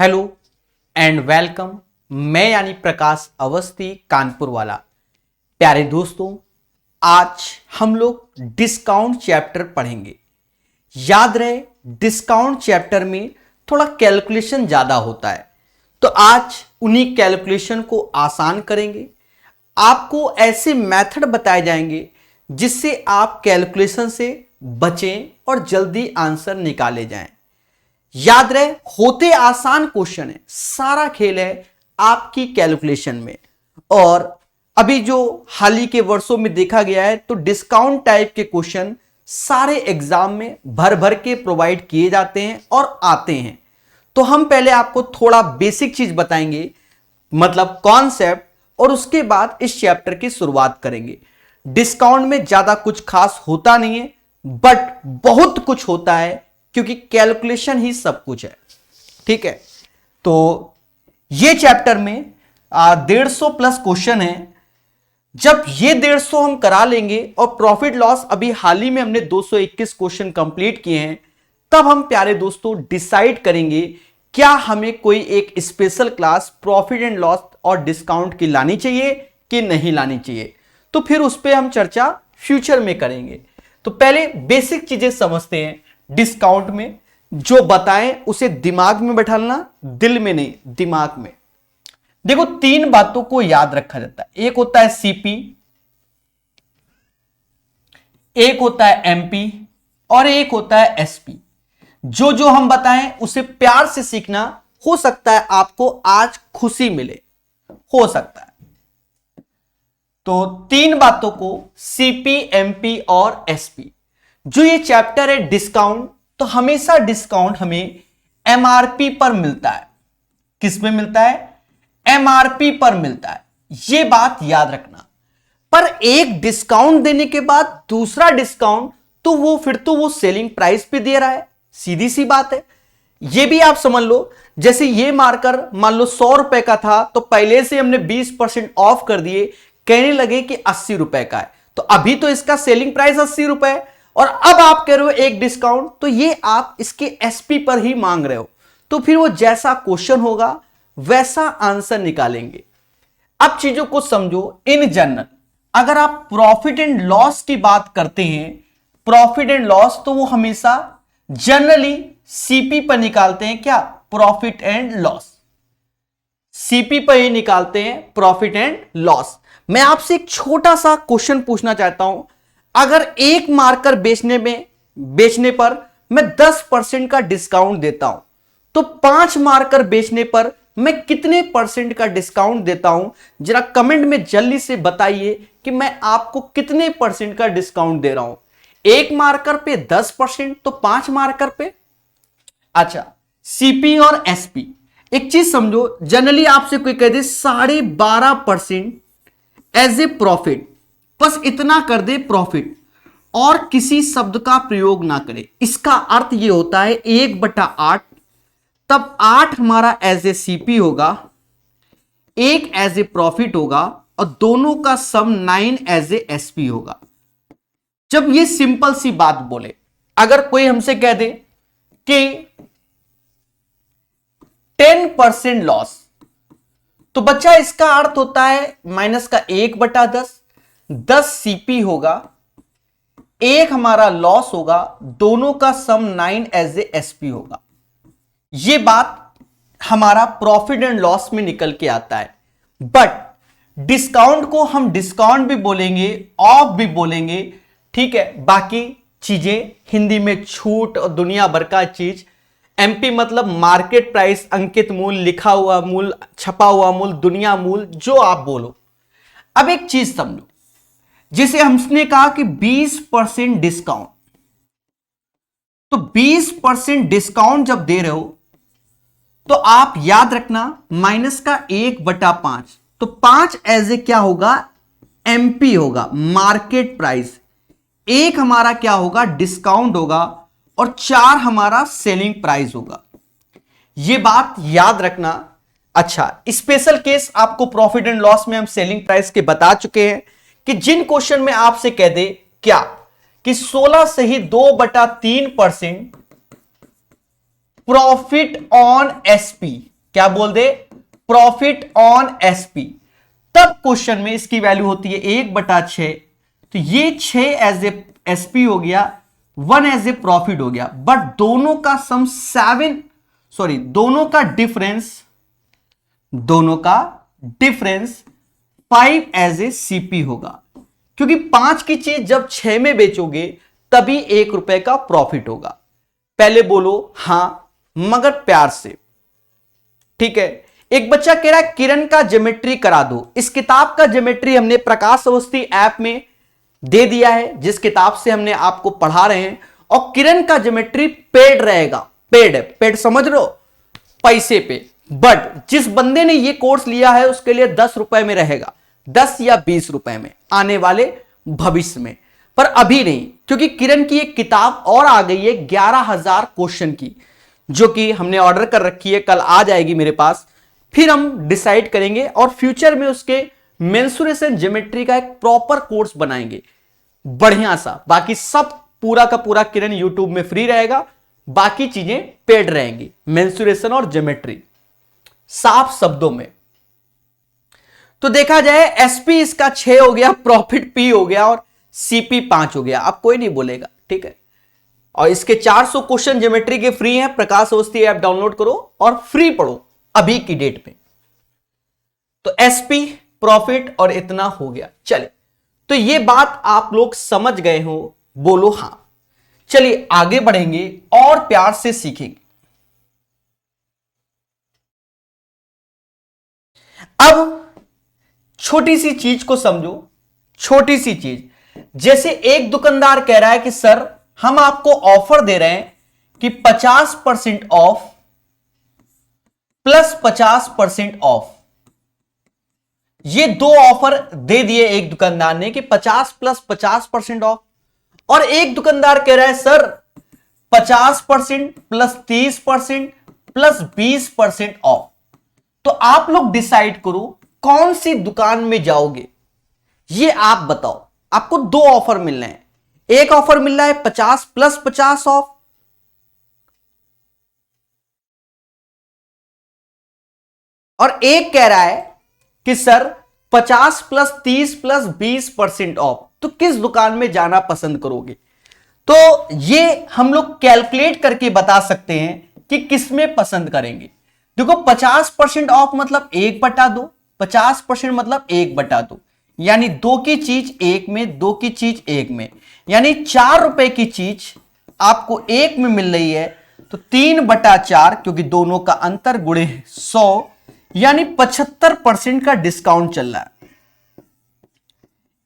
Hello and welcome. मैं यानी प्रकाश अवस्थी कानपुर वाला। प्यारे दोस्तों, आज हम लोग डिस्काउंट चैप्टर पढ़ेंगे। याद रहे, डिस्काउंट चैप्टर में थोड़ा कैलकुलेशन ज्यादा होता है, तो आज उन्हीं कैलकुलेशन को आसान करेंगे। आपको ऐसे मेथड बताए जाएंगे जिससे आप कैलकुलेशन से बचें और जल्दी आंसर निकाले जाएं। याद रहे, होते आसान क्वेश्चन है, सारा खेल है आपकी कैलकुलेशन में। और अभी जो हाल ही के वर्षों में देखा गया है, तो डिस्काउंट टाइप के क्वेश्चन सारे एग्जाम में भर भर के प्रोवाइड किए जाते हैं और आते हैं। तो हम पहले आपको थोड़ा बेसिक चीज बताएंगे, मतलब कॉन्सेप्ट, और उसके बाद इस चैप्टर की शुरुआत करेंगे। डिस्काउंट में ज्यादा कुछ खास होता नहीं है, बट बहुत कुछ होता है, क्योंकि कैलकुलेशन ही सब कुछ है। ठीक है, तो ये चैप्टर में 150 प्लस क्वेश्चन है। जब ये 150 हम करा लेंगे और प्रॉफिट लॉस अभी हाल ही में हमने 221 क्वेश्चन कंप्लीट किए हैं, तब हम प्यारे दोस्तों डिसाइड करेंगे क्या हमें कोई एक special class profit and loss और डिस्काउंट की लानी चाहिए कि नहीं लानी चाहिए। तो फिर उस पर हम चर्चा फ्यूचर में करेंगे। तो पहले बेसिक चीजें समझते हैं। डिस्काउंट में जो बताएं उसे दिमाग में बैठाना, दिल में नहीं, दिमाग में। देखो, तीन बातों को याद रखा जाता है। एक होता है सीपी, एक होता है एमपी और एक होता है एसपी। जो जो हम बताएं उसे प्यार से सीखना। हो सकता है आपको आज खुशी मिले, हो सकता है। तो तीन बातों को, सीपी, एमपी और एसपी। जो ये चैप्टर है डिस्काउंट, तो हमेशा डिस्काउंट हमें एमआरपी पर मिलता है। किस में मिलता है? एमआरपी पर मिलता है। ये बात याद रखना। पर एक डिस्काउंट देने के बाद दूसरा डिस्काउंट, तो वो फिर तो वो सेलिंग प्राइस पे दे रहा है, सीधी सी बात है। ये भी आप समझ लो, जैसे ये मार्कर मान लो 100 रुपए का था, तो पहले से हमने 20% ऑफ कर दिए, कहने लगे कि 80 रुपए का है, तो अभी तो इसका सेलिंग प्राइस 80 रुपए है, और अब आप कह रहे हो एक डिस्काउंट, तो ये आप इसके एसपी पर ही मांग रहे हो। तो फिर वो जैसा क्वेश्चन होगा वैसा आंसर निकालेंगे। अब चीजों को समझो इन जनरल। अगर आप प्रॉफिट एंड लॉस की बात करते हैं, प्रॉफिट एंड लॉस, तो वो हमेशा जनरली सीपी पर निकालते हैं। क्या? Profit and loss. सीपी पर ही निकालते हैं प्रॉफिट एंड लॉस। मैं आपसे एक छोटा सा क्वेश्चन पूछना चाहता हूं। अगर एक मार्कर बेचने पर मैं 10% का डिस्काउंट देता हूं, तो 5 मार्कर बेचने पर मैं कितने परसेंट का डिस्काउंट देता हूं? जरा कमेंट में जल्दी से बताइए कि मैं आपको कितने परसेंट का डिस्काउंट दे रहा हूं। एक मार्कर पे 10%, तो 5 मार्कर पे। अच्छा, सीपी और एसपी, एक चीज समझो, जनरली आपसे कोई कह दे 12.5% एज ए प्रॉफिट, बस इतना कर दे प्रॉफिट, और किसी शब्द का प्रयोग ना करे, इसका अर्थ यह होता है 1/8। तब 8 हमारा एज ए सीपी होगा, 1 एज ए प्रॉफिट होगा, और दोनों का सम 9 एज ए एसपी होगा। जब ये सिंपल सी बात बोले, अगर कोई हमसे कह दे कि 10% लॉस, तो बच्चा इसका अर्थ होता है माइनस का 1/10, 10 सीपी होगा, 1 हमारा लॉस होगा, दोनों का सम 9 एज ए एसपी होगा। यह बात हमारा प्रॉफिट एंड लॉस में निकल के आता है। बट डिस्काउंट को हम डिस्काउंट भी बोलेंगे, ऑफ भी बोलेंगे, ठीक है। बाकी चीजें हिंदी में छूट और दुनिया भर का चीज। एमपी मतलब मार्केट प्राइस, अंकित मूल्य, लिखा हुआ मूल्य, छपा हुआ मूल्य, दुनिया मूल्य, जो आप बोलो। अब एक चीज समझो, जिसे हमने कहा कि 20% डिस्काउंट, तो 20% डिस्काउंट जब दे रहे हो, तो आप याद रखना माइनस का 1/5, तो 5 एज ए क्या होगा? एमपी होगा, मार्केट प्राइस। 1 हमारा क्या होगा? डिस्काउंट होगा, और 4 हमारा सेलिंग प्राइस होगा। यह बात याद रखना। अच्छा, स्पेशल केस आपको प्रॉफिट एंड लॉस में हम सेलिंग प्राइस के बता चुके हैं कि जिन क्वेश्चन में आपसे कह दे क्या कि 16 से ही 2/3% प्रॉफिट ऑन एसपी, क्या बोल दे, प्रॉफिट ऑन एसपी, तब क्वेश्चन में इसकी वैल्यू होती है 1/6। तो ये 6 एज ए एसपी हो गया, 1 एज ए प्रॉफिट हो गया, बट दोनों का सम 7, सॉरी दोनों का डिफरेंस 5 एज ए सीपी होगा, क्योंकि 5 की चीज जब 6 में बेचोगे तभी 1 रुपए का प्रॉफिट होगा। पहले बोलो हां मगर प्यार से, ठीक है। एक बच्चा कह रहा है किरण का ज्योमेट्री करा दो। इस किताब का ज्योमेट्री हमने प्रकाश अवस्थी ऐप में दे दिया है, जिस किताब से हमने आपको पढ़ा रहे हैं, और किरण का ज्योमेट्री पेड रहेगा। पेड समझ लो, पैसे पे। बट जिस बंदे ने ये कोर्स लिया है उसके लिए 10 रुपए में रहेगा, 10 या 20 रुपए में आने वाले भविष्य में, पर अभी नहीं, क्योंकि किरण की एक किताब और आ गई है 11,000 क्वेश्चन की, जो कि हमने ऑर्डर कर रखी है, कल आ जाएगी मेरे पास। फिर हम डिसाइड करेंगे और फ्यूचर में उसके मेंसुरेशन ज्योमेट्री का एक प्रॉपर कोर्स बनाएंगे बढ़िया सा। बाकी सब पूरा का पूरा किरण यूट्यूब में फ्री रहेगा, बाकी चीजें पेड रहेंगी, मेंसुरेशन और ज्योमेट्री, साफ शब्दों में। तो देखा जाए एसपी इसका 6 हो गया, प्रॉफिट पी हो गया और सीपी 5 हो गया। अब कोई नहीं बोलेगा, ठीक है। और इसके 400 क्वेश्चन ज्योमेट्री के फ्री हैं। प्रकाश अवस्थी ऐप डाउनलोड करो और फ्री पढ़ो अभी की डेट में। तो एसपी, प्रॉफिट और इतना हो गया। चलिए, तो ये बात आप लोग समझ गए हो, बोलो हां। चलिए आगे बढ़ेंगे और प्यार से सीखेंगे। अब छोटी सी चीज को समझो, छोटी सी चीज, जैसे एक दुकानदार कह रहा है कि सर हम आपको ऑफर दे रहे हैं कि 50% ऑफ प्लस 50% ऑफ। ये दो ऑफर दे दिए एक दुकानदार ने कि 50 प्लस 50% ऑफ, और एक दुकानदार कह रहा है सर 50% प्लस 30% प्लस 20% ऑफ। तो आप लोग डिसाइड करो कौन सी दुकान में जाओगे, ये आप बताओ। आपको दो ऑफर मिल रहे हैं, एक ऑफर मिल रहा है 50 प्लस 50 ऑफ, और एक कह रहा है कि सर 50 प्लस 30 प्लस 20% ऑफ। तो किस दुकान में जाना पसंद करोगे? तो ये हम लोग कैलकुलेट करके बता सकते हैं कि किस में पसंद करेंगे। देखो 50% ऑफ मतलब 1/2, 50% मतलब 1/2, यानी 2 की चीज 1 में, 2 की चीज 1 में, यानी 4 रुपए की चीज आपको 1 में मिल रही है, तो 3/4, क्योंकि दोनों का अंतर गुणे 100, यानी 75% का डिस्काउंट चल रहा है।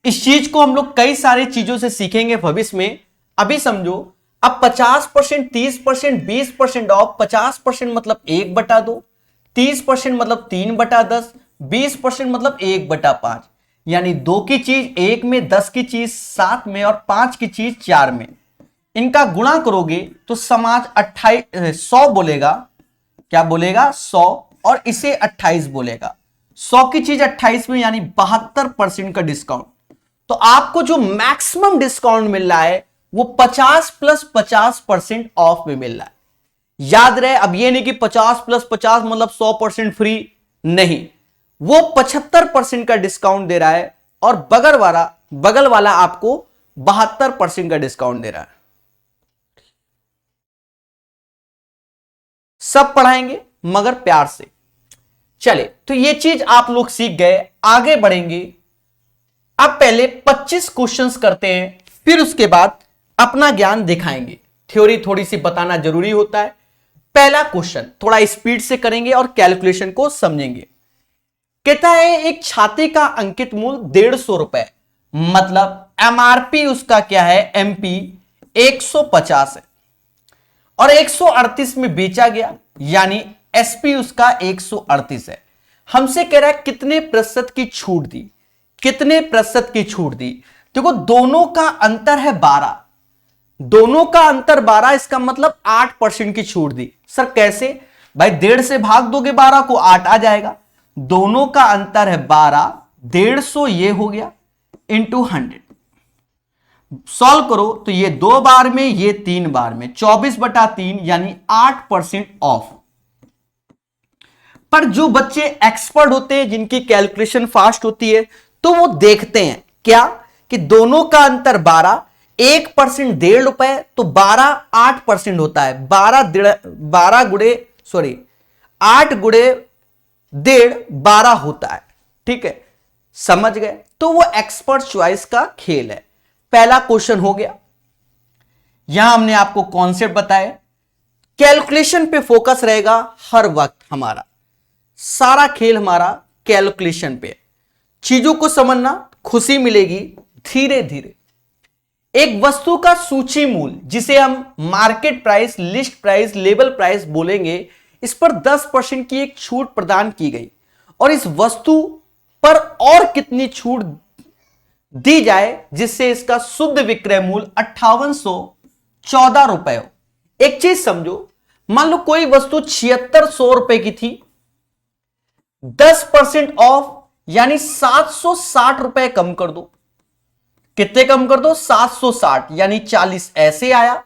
इस चीज को हम लोग कई सारी चीजों से सीखेंगे भविष्य में। अभी समझो, अब 50%, 30%, 20% ऑफ, 50% मतलब 1/2, 30% मतलब 3/10, 20% मतलब 1/5, यानी 2 की चीज 1 में, 10 की चीज 7 में और 5 की चीज 4 में। इनका गुणा करोगे तो समाज 100 बोलेगा, क्या बोलेगा 100, और इसे 28 बोलेगा। 100 की चीज 28 में, यानी 72% का डिस्काउंट। तो आपको जो मैक्सिमम डिस्काउंट मिल रहा है वो 50 प्लस 50% ऑफ में मिल रहा है। याद रहे, अब ये नहीं कि 50 प्लस 50 मतलब 100% फ्री, नहीं, वो 75% का डिस्काउंट दे रहा है, और बगल वाला आपको 72% का डिस्काउंट दे रहा है। सब पढ़ाएंगे मगर प्यार से। चले, तो ये चीज आप लोग सीख गए, आगे बढ़ेंगे। अब पहले 25 क्वेश्चंस करते हैं, फिर उसके बाद अपना ज्ञान दिखाएंगे। थ्योरी थोड़ी सी बताना जरूरी होता है। पहला क्वेश्चन थोड़ा स्पीड से करेंगे और कैलकुलेशन को समझेंगे। कहता है एक छाते का अंकित मूल्य 150 रुपए, मतलब एमआरपी उसका क्या है, एमपी 150 है, और 138 में बेचा गया, यानी एसपी उसका 138 है। हमसे कह रहा है कितने प्रतिशत की छूट दी, कितने प्रतिशत की छूट दी। देखो दोनों का अंतर है 12, दोनों का अंतर 12, इसका मतलब 8% की छूट दी। सर कैसे? भाई 1.5 से भाग दोगे 12 को, 8 आ जाएगा। दोनों का अंतर है 12, 150 ये हो गया इंटू 100। सॉल्व करो तो ये 2 बार में, ये 3 बार में, 24/3, यानी 8% ऑफ। पर जो बच्चे एक्सपर्ट होते हैं, जिनकी कैलकुलेशन फास्ट होती है, तो वो देखते हैं क्या कि दोनों का अंतर 12, 1% ₹1.5 तो 12 8% होता है। 8 गुणे 1.5 12 होता है। ठीक है, समझ गए? तो वो एक्सपर्ट चॉइस का खेल है। पहला क्वेश्चन हो गया। यहां हमने आपको कॉन्सेप्ट बताया, कैलकुलेशन पे फोकस रहेगा हर वक्त। हमारा सारा खेल हमारा कैलकुलेशन पे। चीजों को समझना, खुशी मिलेगी धीरे धीरे। एक वस्तु का सूची मूल्य, जिसे हम market price, list price, label price बोलेंगे, इस पर 10% की एक छूट प्रदान की गई और इस वस्तु पर और कितनी छूट दी जाए जिससे इसका शुद्ध विक्रय मूल्य 5814 रुपए हो। एक चीज समझो, मान लो कोई वस्तु 7600 रुपए की थी, 10% ऑफ यानी 760 रुपए कम कर दो। कितने कम कर दो? 760 यानी 40 ऐसे आया,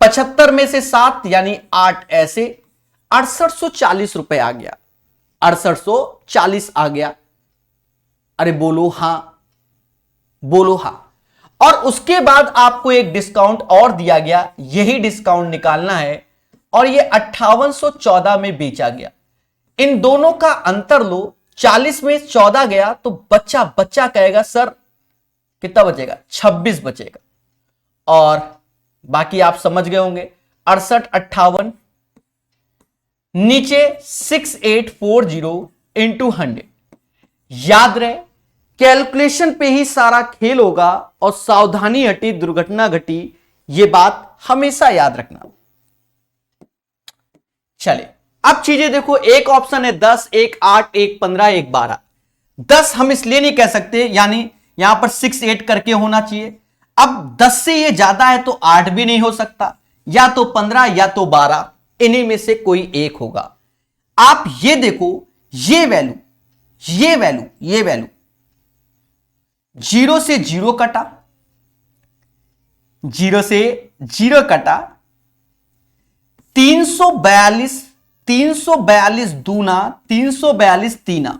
75 में से 7 यानी 8 ऐसे, 6840 रुपए आ गया। 6840 आ गया। अरे बोलो हां, बोलो हां। और उसके बाद आपको एक डिस्काउंट और दिया गया, यही डिस्काउंट निकालना है और ये 5814 में बेचा गया। इन दोनों का अंतर लो, 40 में 14 गया तो बच्चा कहेगा सर कितना बचेगा? 26 बचेगा। और बाकी आप समझ गए होंगे, 68 58 नीचे 6840 इंटू 100। याद रहे, कैलकुलेशन पे ही सारा खेल होगा और सावधानी हटी दुर्घटना घटी, यह बात हमेशा याद रखना। चले अब चीजें देखो, एक ऑप्शन है 10, एक 8, एक 15, एक 12। 10 हम इसलिए नहीं कह सकते, यानी यहां पर 6 8 करके होना चाहिए। अब 10 से ये ज्यादा है तो 8 भी नहीं हो सकता, या तो 15 या तो 12, इन्हीं में से कोई एक होगा। आप ये देखो, ये वैल्यू 0 से 0 कटा, 0 से 0 कटा, 342 दूना 342 तीना,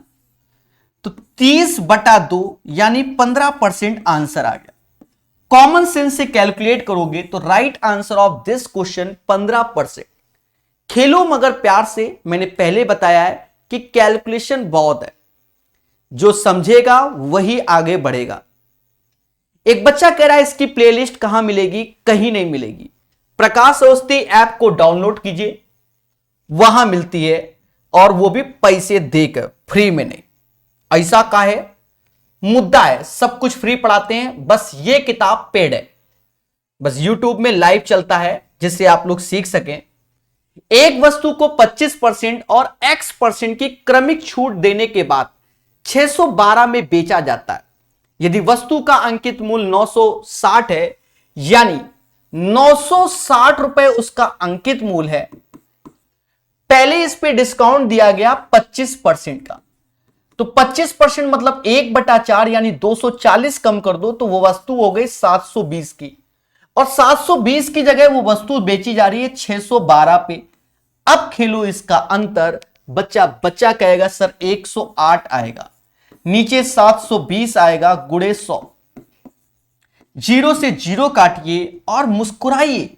तो 30/2 यानी 15% आंसर आ गया। कॉमन सेंस से कैलकुलेट करोगे तो right answer of this question 15%। खेलो मगर प्यार से, मैंने पहले बताया है कि कैलकुलेशन बहुत है, जो समझेगा वही आगे बढ़ेगा। एक बच्चा कह रहा है इसकी प्लेलिस्ट कहां मिलेगी? कहीं नहीं मिलेगी। प्रकाश अवस्थी ऐप को डाउनलोड कीजिए, वहां मिलती है, और वो भी पैसे देकर, फ्री में नहीं। ऐसा का है मुद्दा है, सब कुछ फ्री पढ़ाते हैं, बस ये किताब पेड है। बस YouTube में लाइव चलता है जिससे आप लोग सीख सकें। एक वस्तु को 25% और X% की क्रमिक छूट देने के बाद 612 में बेचा जाता है। यदि वस्तु का अंकित मूल्य 960 है, यानी 960 रुपए उसका अंकित मूल्य है, पहले इस पे डिस्काउंट दिया गया 25% का, तो 25% मतलब 1/4 यानी 240 कम कर दो तो वो वस्तु हो गई 720 की, और 720 की जगह वो वस्तु बेची जा रही है 612 पे। अब खेलो इसका अंतर, बच्चा कहेगा सर 108 आएगा, नीचे 720 आएगा गुणे 100। 0 से 0 काटिए और मुस्कुराइए,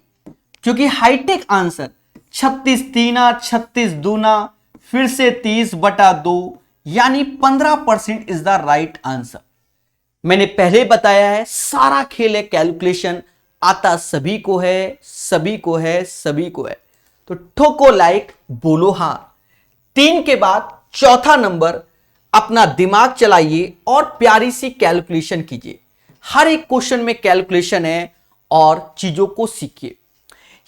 क्योंकि हाईटेक आंसर 36 तीना 36 दूना फिर से 30/2 यानी 15% इज द राइट आंसर। मैंने पहले बताया है, सारा खेल है कैलकुलेशन, आता सभी को है, सभी को है, सभी को है। तो ठोको लाइक, बोलो हां। 3 के बाद चौथा नंबर, अपना दिमाग चलाइए और प्यारी सी कैलकुलेशन कीजिए। हर एक क्वेश्चन में कैलकुलेशन है और चीजों को सीखिए।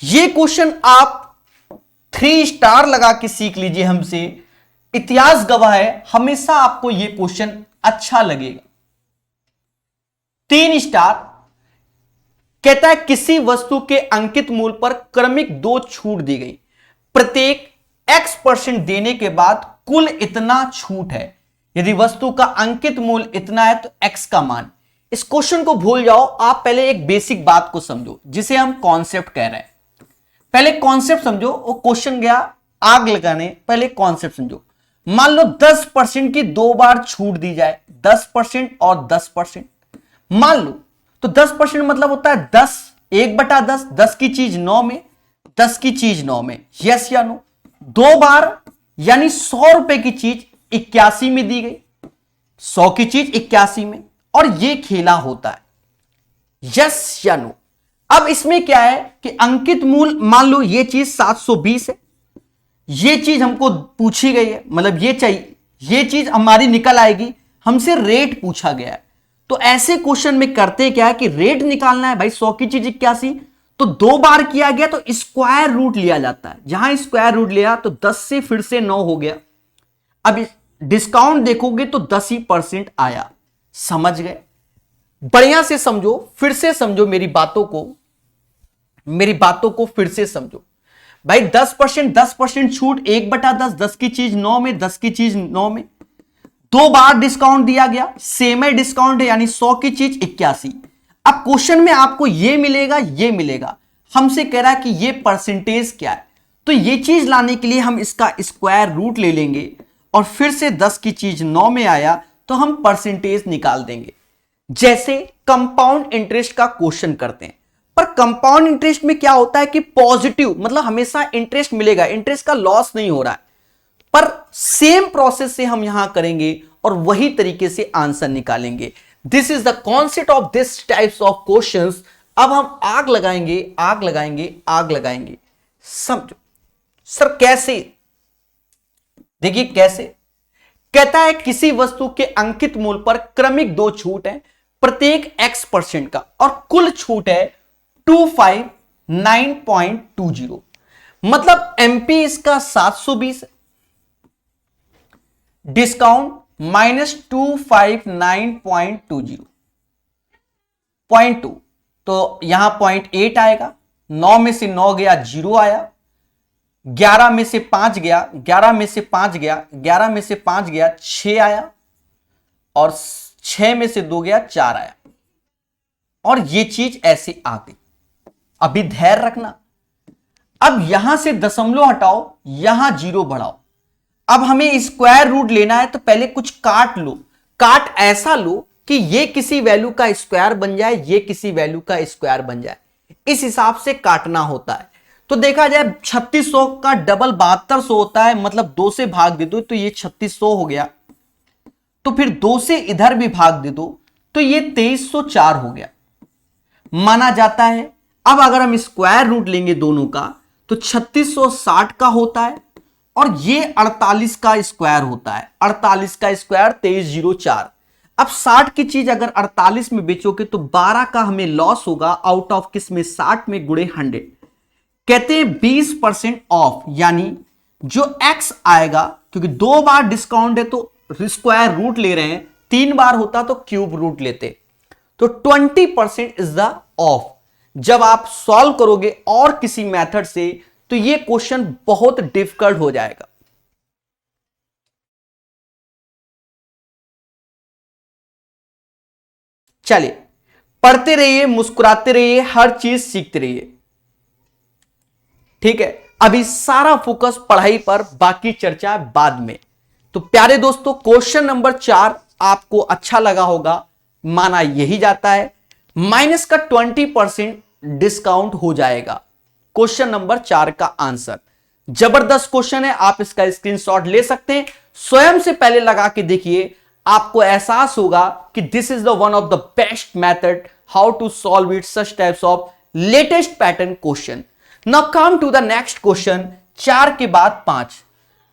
ये क्वेश्चन आप 3 स्टार लगा के सीख लीजिए हमसे, इतिहास गवाह है, हमेशा आपको यह क्वेश्चन अच्छा लगेगा। 3 स्टार कहता है किसी वस्तु के अंकित मूल्य पर क्रमिक 2 छूट दी गई, प्रत्येक X% देने के बाद कुल इतना छूट है। यदि वस्तु का अंकित मूल्य इतना है तो X का मान। इस क्वेश्चन को भूल जाओ, आप पहले एक बेसिक बात को समझो जिसे हम कॉन्सेप्ट कह रहे हैं। पहले कॉन्सेप्ट समझो, वो क्वेश्चन गया आग लगाने, पहले कॉन्सेप्ट समझो। मान लो 10% की दो बार छूट दी जाए, 10% और 10%, मान लो तो 10% मतलब होता है 10, 1/10, 10 की चीज 9 में, 10 की चीज 9 में, यस या नो। दो बार यानी 100 रुपए की चीज 81 में दी गई, 100 की चीज 81 में, और ये खेला होता है, यस या नो। अब इसमें क्या है कि अंकित मूल, मान लो ये चीज 720 है, ये चीज हमको पूछी गई है, मतलब ये चाहिए, ये चीज हमारी निकल आएगी, हमसे रेट पूछा गया है। तो ऐसे क्वेश्चन में करते क्या है कि रेट निकालना है भाई, 100 की चीज 81, तो दो बार किया गया तो स्क्वायर रूट लिया जाता है, जहां स्क्वायर रूट लिया तो 10 से फिर से 9 हो गया। अब डिस्काउंट देखोगे तो 10% आया, समझ गए? बढ़िया से समझो, फिर से समझो मेरी बातों को फिर से समझो भाई। 10%, 10% छूट, 1/10, 10 की चीज 9 में, 10 की चीज 9 में, दो बार डिस्काउंट दिया गया, सेम है डिस्काउंट है, यानी 100 की चीज 81। अब क्वेश्चन में आपको ये मिलेगा, हमसे कह रहा है कि ये परसेंटेज क्या है, तो ये चीज लाने के लिए हम इसका स्क्वायर रूट ले लेंगे, और फिर से 10 की चीज 9 में आया तो हम परसेंटेज निकाल देंगे। जैसे कंपाउंड इंटरेस्ट का क्वेश्चन करते हैं, पर कंपाउंड इंटरेस्ट में क्या होता है कि पॉजिटिव, मतलब हमेशा इंटरेस्ट मिलेगा, इंटरेस्ट का लॉस नहीं हो रहा है, पर सेम प्रोसेस से हम यहां करेंगे और वही तरीके से आंसर निकालेंगे। This is the concept of this types of questions. अब हम आग लगाएंगे, समझो सर कैसे, देखिए कैसे। कहता है किसी वस्तु के अंकित मूल्य पर क्रमिक दो छूट है, प्रत्येक x% का, और कुल छूट है 259.20, मतलब एमपी इसका 720 है, डिस्काउंट -259.20, 0.2, तो यहां 0.8 आएगा, 9 में से 9 गया 0 आया, 11 में से 5 गया, 11 में से 5 गया, 11 में से 5 गया 6 आया, और 6 में से 2 गया 4 आया, और ये चीज ऐसे आ गई। अभी धैर्य रखना, अब यहां से दशमलव हटाओ, यहां 0 बढ़ाओ। अब हमें स्क्वायर रूट लेना है तो पहले कुछ काट लो, काट ऐसा लो कि ये किसी वैल्यू का स्क्वायर बन जाए, ये किसी वैल्यू का स्क्वायर बन जाए, इस हिसाब से काटना होता है। तो देखा जाए 3600 का डबल 7200 होता है, मतलब 2 से भाग दे दो तो ये 3600 हो गया, तो फिर 2 से इधर भी भाग दे दो तो ये 2304 हो गया, माना जाता है। अब अगर हम स्क्वायर रूट लेंगे दोनों का तो 3660 का होता है, और ये 48 का स्क्वायर होता है, 48 का स्क्वायर 2304। अब 60 की चीज अगर 48 में बेचोगे तो 12 का हमें लॉस होगा, आउट ऑफ किस में, 60 में गुणे 100। कहते हैं 20% ऑफ, यानी जो x आएगा, क्योंकि दो बार डिस्काउंट है तो स्क्वायर रूट ले रहे हैं, 3 बार होता तो क्यूब रूट लेते, तो 20% इज द ऑफ। जब आप सॉल्व करोगे और किसी मेथड से तो ये क्वेश्चन बहुत डिफिकल्ट हो जाएगा। चलिए पढ़ते रहिए, मुस्कुराते रहिए, हर चीज सीखते रहिए, ठीक है। अभी सारा फोकस पढ़ाई पर, बाकी चर्चा बाद में। तो प्यारे दोस्तों, क्वेश्चन नंबर 4 आपको अच्छा लगा होगा, माना यही जाता है, माइनस का 20% डिस्काउंट हो जाएगा। क्वेश्चन नंबर 4 का आंसर जबरदस्त क्वेश्चन है, आप इसका स्क्रीनशॉट ले सकते हैं, स्वयं से पहले लगा के देखिए, आपको एहसास होगा कि this is the one of the best method how to solve it such types of latest pattern question. Now come to the next question, 4 के बाद 5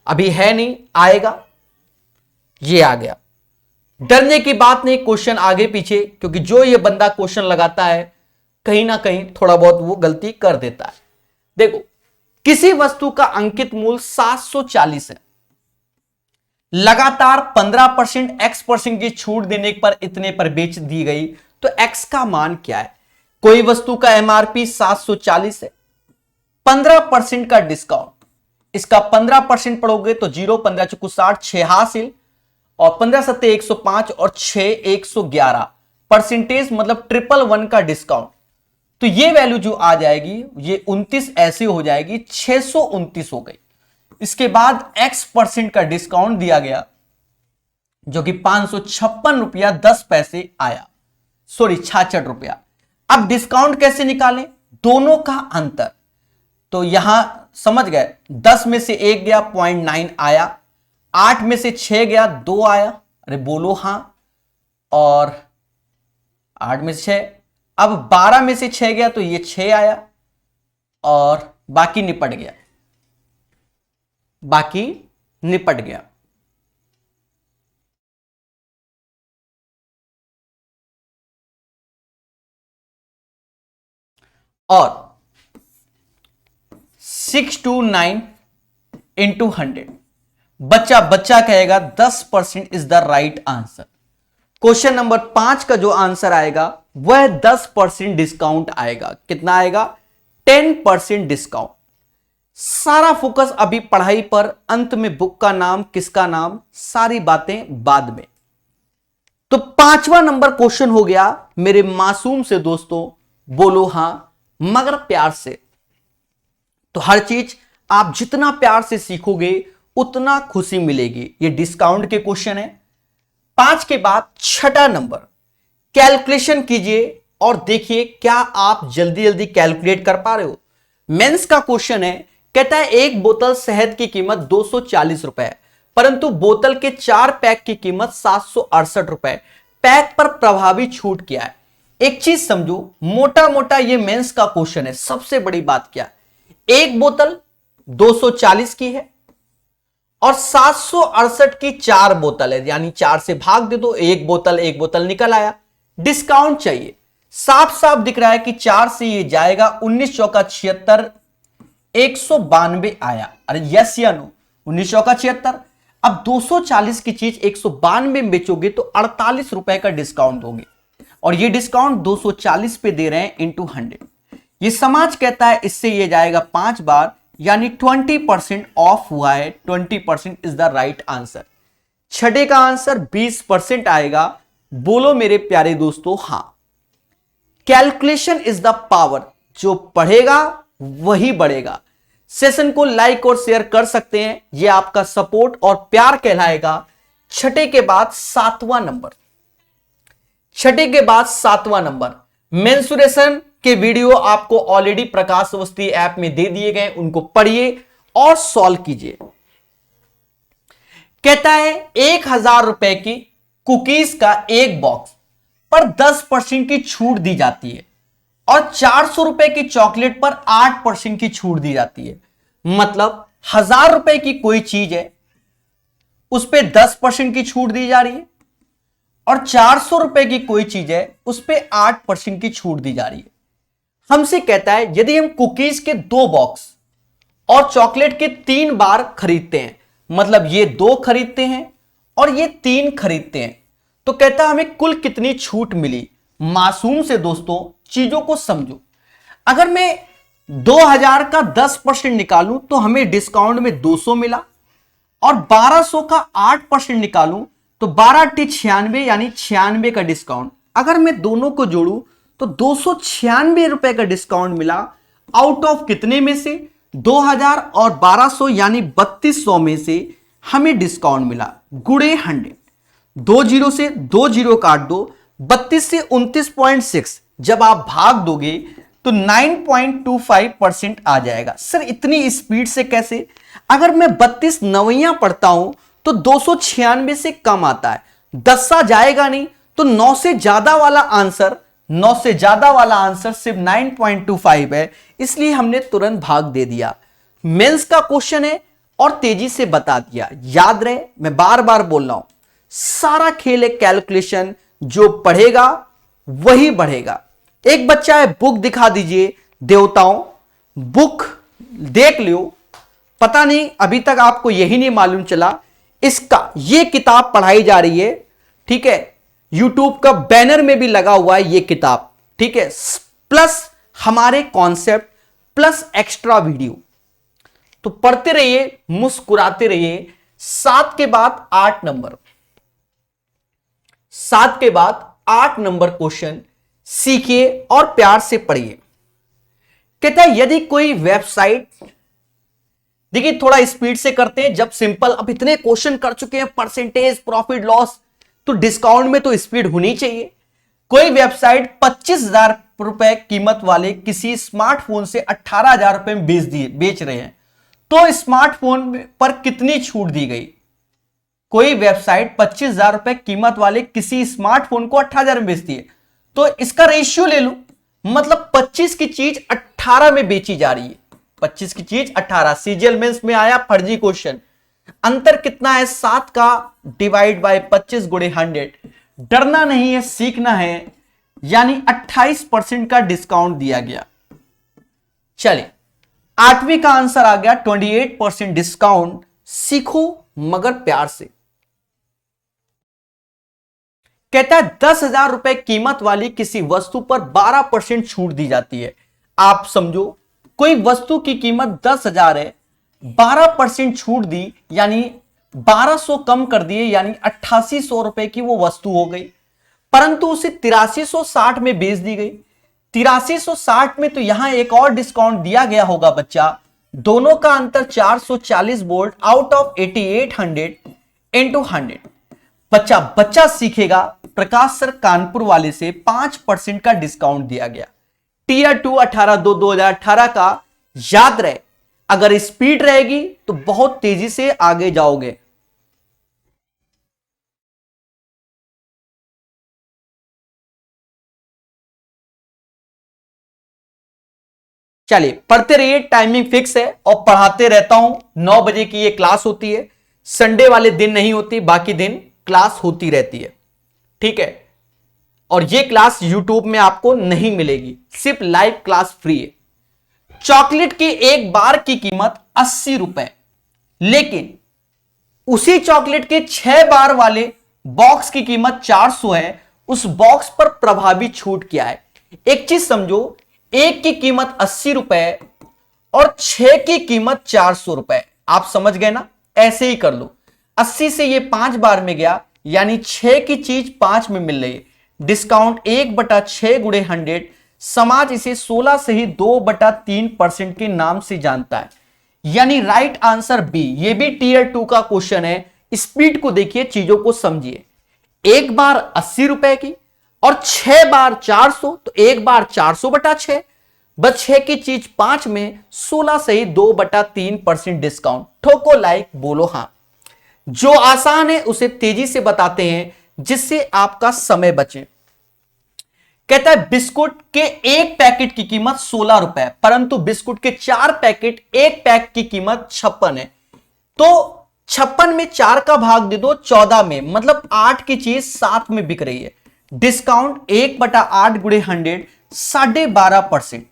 अभी है नहीं, आएगा, ये आ गया। डरने की बात नहीं, क्वेश्चन आगे पीछे, क्योंकि जो ये बंदा क्वेश्चन लगाता है कहीं ना कहीं थोड़ा बहुत वो गलती कर देता है। देखो, किसी वस्तु का अंकित मूल्य 740 है, लगातार 15% x% की छूट देने पर इतने पर बेच दी गई, तो x का मान क्या है? कोई वस्तु का एमआरपी 740 है, 15% का डिस्काउंट, इसका 15% पढ़ोगे तो 0, 15 चुकू 60, 6 हासिल, और 15 सत्ते 105 और 6 111 परसेंटेज, मतलब 111 का डिस्काउंट, तो ये वैल्यू जो आ जाएगी, ये 29 ऐसे हो जाएगी, 629 हो गई। इसके बाद x% का डिस्काउंट दिया गया जो कि 556 रुपया 10 पैसे आया, सॉरी 66 रुपया। अब डिस्काउंट कैसे निकालें, दोनों का अंतर, तो यहां समझ गए 10 में से 1 गया 0.9 आया, 8 में से 6 गया 2 आया, अरे बोलो हां, और 8 में से 6, अब 12 में से 6 गया तो ये 6 आया और बाकी निपट गया, बाकी निपट गया। और 629 इंटू 100, बच्चा कहेगा 10% is the right answer. Question number 5 का जो आंसर आएगा वह 10% डिस्काउंट आएगा। कितना आएगा, 10% डिस्काउंट। सारा फोकस अभी पढ़ाई पर, अंत में बुक का नाम, किसका नाम, सारी बातें बाद में। तो 5वां नंबर क्वेश्चन हो गया मेरे मासूम से दोस्तों, बोलो हां मगर प्यार से। तो हर चीज आप जितना प्यार से सीखोगे उतना खुशी मिलेगी। ये डिस्काउंट के क्वेश्चन है। 5 के बाद 6ठा नंबर, कैलकुलेशन कीजिए और देखिए क्या आप जल्दी जल्दी कैलकुलेट कर पा रहे हो। मेंस का क्वेश्चन है, कहता है एक बोतल शहद की कीमत 240 रुपए है, परंतु बोतल के 4 पैक की कीमत 768 रुपए। पैक पर प्रभावी छूट क्या है। एक चीज समझो, मोटा मोटा ये मेंस का क्वेश्चन है। सबसे बड़ी बात क्या, एक बोतल 240 की है और 768 की 4 बोतल है, यानी 4 से भाग दे दो, एक बोतल निकल आया। डिस्काउंट चाहिए, साफ साफ दिख रहा है कि 4 से ये जाएगा 19 चौका 76, 192 आया। अरे यस या नो, 19 चौका 76। अब 240 की चीज 192 में बेचोगे तो 48 रुपए का डिस्काउंट होगी, और ये डिस्काउंट 240 पे दे रहे हैं इंटू 100। ये समाज कहता है इससे ये जाएगा 5 बार, यानी 20% ऑफ हुआ है। 20% इज द राइट आंसर। छठे का आंसर 20% आएगा। बोलो मेरे प्यारे दोस्तों हां। कैलकुलेशन इज द पावर, जो पढ़ेगा वही बढ़ेगा। सेशन को लाइक और शेयर कर सकते हैं, यह आपका सपोर्ट और प्यार कहलाएगा। छठे के बाद 7वां नंबर, छठे के बाद 7वां नंबर, मेंसुरेशन के वीडियो आपको ऑलरेडी प्रकाश अवस्थी ऐप में दे दिए गए, उनको पढ़िए और सॉल्व कीजिए। कहता है 1000 रुपए की कुकीज का एक बॉक्स पर 10% की छूट दी जाती है और 400 रुपए की चॉकलेट पर 8% की छूट दी जाती है। मतलब 1000 रुपए की कोई चीज है, उस पर 10% की छूट दी जा रही है, और 400 रुपए की कोई चीज है उस पर 8% की छूट दी जा रही है। हमसे कहता है यदि हम कुकीज के 2 बॉक्स और चॉकलेट के 3 बार खरीदते हैं, मतलब ये 2 खरीदते हैं और ये 3 खरीदते हैं, तो कहता है हमें कुल कितनी छूट मिली। मासूम से दोस्तों चीजों को समझो। अगर मैं 2000 का 10% निकालूं तो हमें डिस्काउंट में 200 मिला, और 1200 का 8% निकालूं तो 12 96, यानी 96 का डिस्काउंट। अगर मैं दोनों को जोड़ूं तो 296 रुपए का डिस्काउंट मिला। आउट ऑफ कितने में से, 2000 और 1200 यानी 3200 में से हमें डिस्काउंट मिला। गुणे 100, 2 जीरो से 2 जीरो काट दो, 32 से 29.6 जब आप भाग दोगे तो 9.25% आ जाएगा। सर इतनी स्पीड से कैसे? अगर मैं 32 नवैया पढ़ता हूं तो 296 से कम आता है, 10 सा जाएगा नहीं, तो 9 से ज्यादा वाला आंसर सिर्फ 9.25 है, इसलिए हमने तुरंत भाग दे दिया। मेंस का क्वेश्चन है और तेजी से बता दिया। याद रहे, मैं बार बार बोल रहा हूं, सारा खेल है कैलकुलेशन, जो पढ़ेगा वही बढ़ेगा। एक बच्चा है, बुक दिखा दीजिए देवताओं, बुक देख लो। पता नहीं अभी तक आपको यही नहीं मालूम चला, इसका ये किताब पढ़ाई जा रही है, ठीक है। यूट्यूब का बैनर में भी लगा हुआ है ये किताब, ठीक है, प्लस हमारे कॉन्सेप्ट प्लस एक्स्ट्रा वीडियो। तो पढ़ते रहिए, मुस्कुराते रहिए। 7 के बाद 8 नंबर, 7 के बाद 8 नंबर क्वेश्चन सीखिए और प्यार से पढ़िए। कहता है यदि कोई वेबसाइट देखिए थोड़ा स्पीड से करते हैं, जब सिंपल, अब इतने क्वेश्चन कर चुके हैं, परसेंटेज, प्रॉफिट लॉस, तो डिस्काउंट में तो स्पीड होनी चाहिए। कोई वेबसाइट 25,000 रुपए कीमत वाले किसी स्मार्टफोन से 18,000 रुपए में बेच रहे हैं, तो स्मार्टफोन पर कितनी छूट दी गई? कोई वेबसाइट 25,000 रुपए कीमत वाले किसी स्मार्टफोन को 18,000 में बेचती है, तो इसका रेशियो ले लो, मतलब 25 की चीज 18 में बेची जा रही है। 25 की चीज 18, सीजीएल मेंस में आया फर्जी क्वेश्चन। अंतर कितना है? 7 का डिवाइड बाय 25 गुणे 100। डरना नहीं है, सीखना है, यानी 28% का डिस्काउंट दिया गया। चलिए 8वीं का आंसर आ गया 28% डिस्काउंट। सीखो मगर प्यार से। कहता है 10,000 रुपए कीमत वाली किसी वस्तु पर 12% छूट दी जाती है। आप समझो, कोई वस्तु की कीमत 10,000 है, 12% छूट दी, यानी 1200 कम कर दिए, यानी 8800 रुपए की वो वस्तु हो गई, परंतु उसे 8360 में बेच दी गई। 8360 में तो यहां एक और डिस्काउंट दिया गया होगा बच्चा, दोनों का अंतर 440 वोल्ट आउट ऑफ 8800 इंटू 100। बच्चा सीखेगा, प्रकाश सर कानपुर वाले से 5% का डिस्काउंट दिया गया। टीयर 2 18/2/2018 का याद रहे। अगर स्पीड रहेगी तो बहुत तेजी से आगे जाओगे। चलिए पढ़ते रहिए, टाइमिंग फिक्स है और पढ़ाते रहता हूं। 9 बजे की ये क्लास होती है, संडे वाले दिन नहीं होती, बाकी दिन क्लास होती रहती है, ठीक है। और ये क्लास यूट्यूब में आपको नहीं मिलेगी, सिर्फ लाइव क्लास फ्री है। चॉकलेट की एक बार की कीमत 80 रुपए, लेकिन उसी चॉकलेट के 6 बार वाले बॉक्स की कीमत 400 है। उस बॉक्स पर प्रभावी छूट क्या है? एक चीज समझो, एक की कीमत 80 रुपए और 6 की कीमत 400 रुपए। आप समझ गए ना? ऐसे ही कर लो, 80 से ये 5 बार में गया, यानी 6 की चीज 5 में मिल रही है। डिस्काउंट 1/6 गुणे 100। समाज इसे 16 से ही 2/3% के नाम से जानता है, यानी राइट आंसर बी। ये भी टीयर 2 का क्वेश्चन है। स्पीड को देखिए, चीजों को समझिए। एक बार 80 रुपए की और 6 बार 400, तो एक बार 400/6, बस 6 की चीज 5 में, 16 से ही 2/3% डिस्काउंट। ठोको लाइक, बोलो हां। जो आसान है उसे तेजी से बताते हैं, जिससे आपका समय बचे। कहता है बिस्कुट के एक पैकेट की कीमत 16 रुपए, परंतु बिस्कुट के 4 पैकेट, एक पैक की कीमत 56 है। तो 56 में 4 का भाग दे दो 14 में, मतलब 8 की चीज 7 में बिक रही है। डिस्काउंट 1/8 गुणे 100, 12.5%।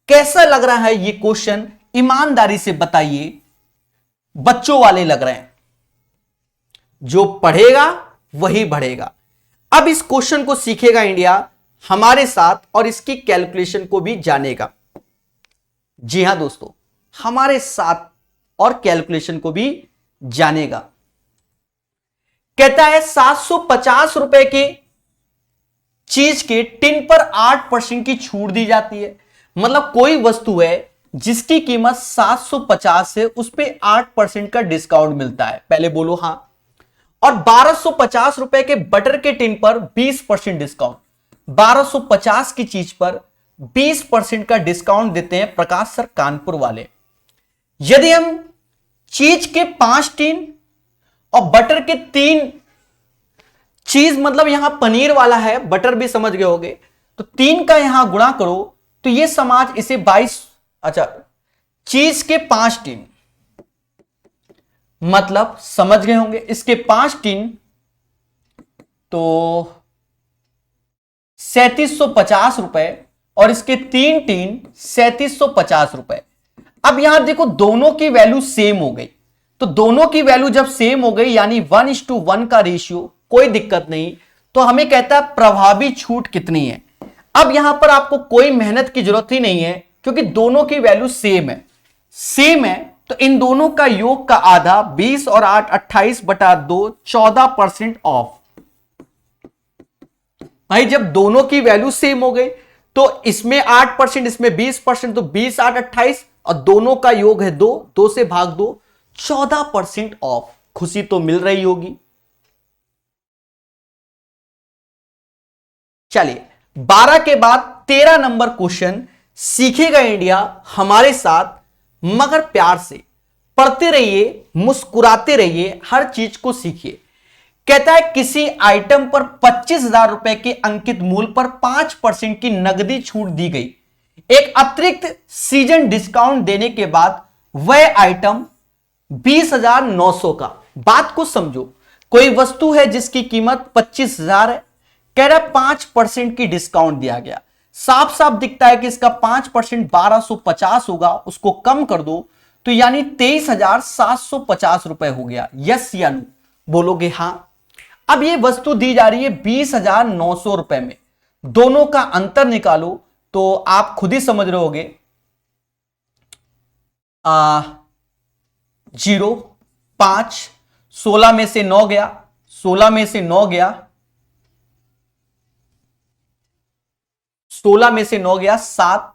कैसा लग रहा है ये क्वेश्चन? ईमानदारी से बताइए। बच्चों वाले लग रहे हैं। जो पढ़ेगा वही बढ़ेगा। अब इस क्वेश्चन को सीखेगा इंडिया हमारे साथ, और इसकी कैलकुलेशन को भी जानेगा। जी हां दोस्तों, हमारे साथ और कैलकुलेशन को भी जानेगा। कहता है 750 रुपए के चीज के टिन पर 8% की छूट दी जाती है। मतलब कोई वस्तु है जिसकी कीमत 750 है, उस पे 8% का डिस्काउंट मिलता है। पहले बोलो हां। और 1250 रुपए के बटर के टिन पर 20% डिस्काउंट। 1250 की चीज पर 20% का डिस्काउंट देते हैं प्रकाश सर कानपुर वाले। यदि हम चीज के 5 टिन और बटर के 3 चीज, मतलब यहां पनीर वाला है, बटर भी समझ गए होगे, तो 3 का यहां गुणा करो, तो ये समाज इसे 22, अच्छा चीज के 5 टिन, मतलब समझ गए होंगे, इसके 5 टिन तो 3750 रुपए और इसके 3 टिन 3750 रुपए। अब यहां देखो दोनों की वैल्यू सेम हो गई, तो दोनों की वैल्यू जब सेम हो गई, यानी 1:1 का रेशियो, कोई दिक्कत नहीं। तो हमें कहता है प्रभावी छूट कितनी है। अब यहां पर आपको कोई मेहनत की जरूरत ही नहीं है, क्योंकि दोनों की वैल्यू सेम है। तो इन दोनों का योग का आधा, 20 और 8 28/2, 14% ऑफ। भाई जब दोनों की वैल्यू सेम हो गई, तो इसमें 8%, इसमें 20%, तो 20 8 28, और दोनों का योग है 2, 2 से भाग दो, 14% ऑफ। खुशी तो मिल रही होगी। चलिए 12 के बाद 13 नंबर क्वेश्चन, सीखेगा इंडिया हमारे साथ मगर प्यार से। पढ़ते रहिए, मुस्कुराते रहिए, हर चीज को सीखिए। कहता है किसी आइटम पर 25,000 रुपए के अंकित मूल्य पर 5% की नकदी छूट दी गई। एक अतिरिक्त सीजन डिस्काउंट देने के बाद वह आइटम 20,900 का। बात को समझो, कोई वस्तु है जिसकी कीमत 25,000 है, कह रहा 5% की डिस्काउंट दिया गया। साफ साफ दिखता है कि इसका 5% 1250 होगा, उसको कम कर दो तो यानी 23,750 रुपए हो गया। यस या नो बोलोगे? हां। अब ये वस्तु दी जा रही है 20,900 रुपए में, दोनों का अंतर निकालो तो आप खुद ही समझ रहे होगे। 0, 5, 16 में से 9 गया, 16 में से 9 गया, 16 में से 9 गया, 7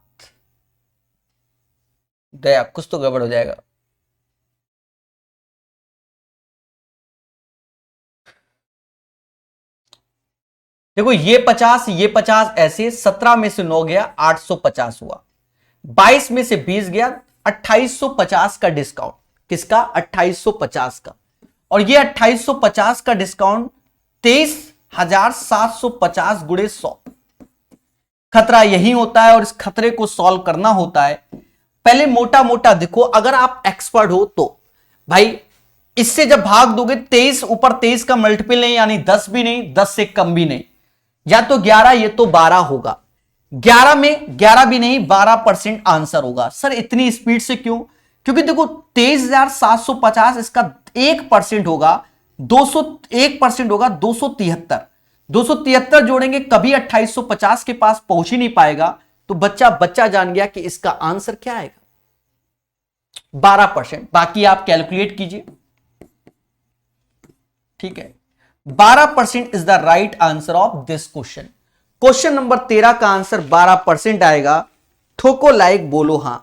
गया, कुछ तो गड़बड़ हो जाएगा। देखो ये 50 ऐसे, 17 में से 9 गया, 850 हुआ, 22 में से 20 गया, 2850 का डिस्काउंट। किसका? 2850 का। और ये 2850 का डिस्काउंट 23,750 गुणे 100। खतरा यही होता है और इस खतरे को सॉल्व करना होता है। पहले मोटा मोटा देखो, अगर आप एक्सपर्ट हो तो भाई इससे जब भाग दोगे 23 ऊपर 23 का मल्टीपल नहीं, यानी 10 भी नहीं, 10 से कम भी नहीं, या तो 11 ये तो 12 होगा। 11 में 11 भी नहीं, 12% आंसर होगा। सर इतनी स्पीड से क्यों? क्योंकि देखो 23,750 इसका 1% होगा, 201% होगा, 273। 273 जोड़ेंगे कभी 2850 के पास पहुंच ही नहीं पाएगा। तो बच्चा जान गया कि इसका आंसर क्या आएगा, 12%। बाकी आप कैलकुलेट कीजिए, ठीक है। 12% is the right answer of this question. Question number 13 का आंसर 12% आएगा। ठोको लाइक, बोलो हां।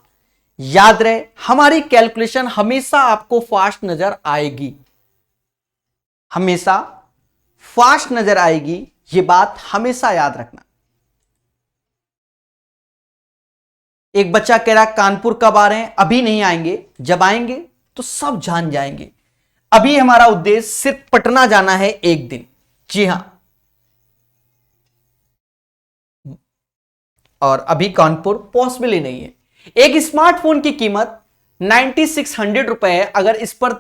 याद रहे हमारी कैलकुलेशन हमेशा आपको फास्ट नजर आएगी, हमेशा फास्ट नजर आएगी, यह बात हमेशा याद रखना। एक बच्चा कह रहा कानपुर कब आ रहे हैं? अभी नहीं आएंगे, जब आएंगे तो सब जान जाएंगे। अभी हमारा उद्देश्य सिर्फ पटना जाना है एक दिन। जी हां, और अभी कानपुर पॉसिबल ही नहीं है। एक स्मार्टफोन की कीमत 9600 रुपए है। अगर इस पर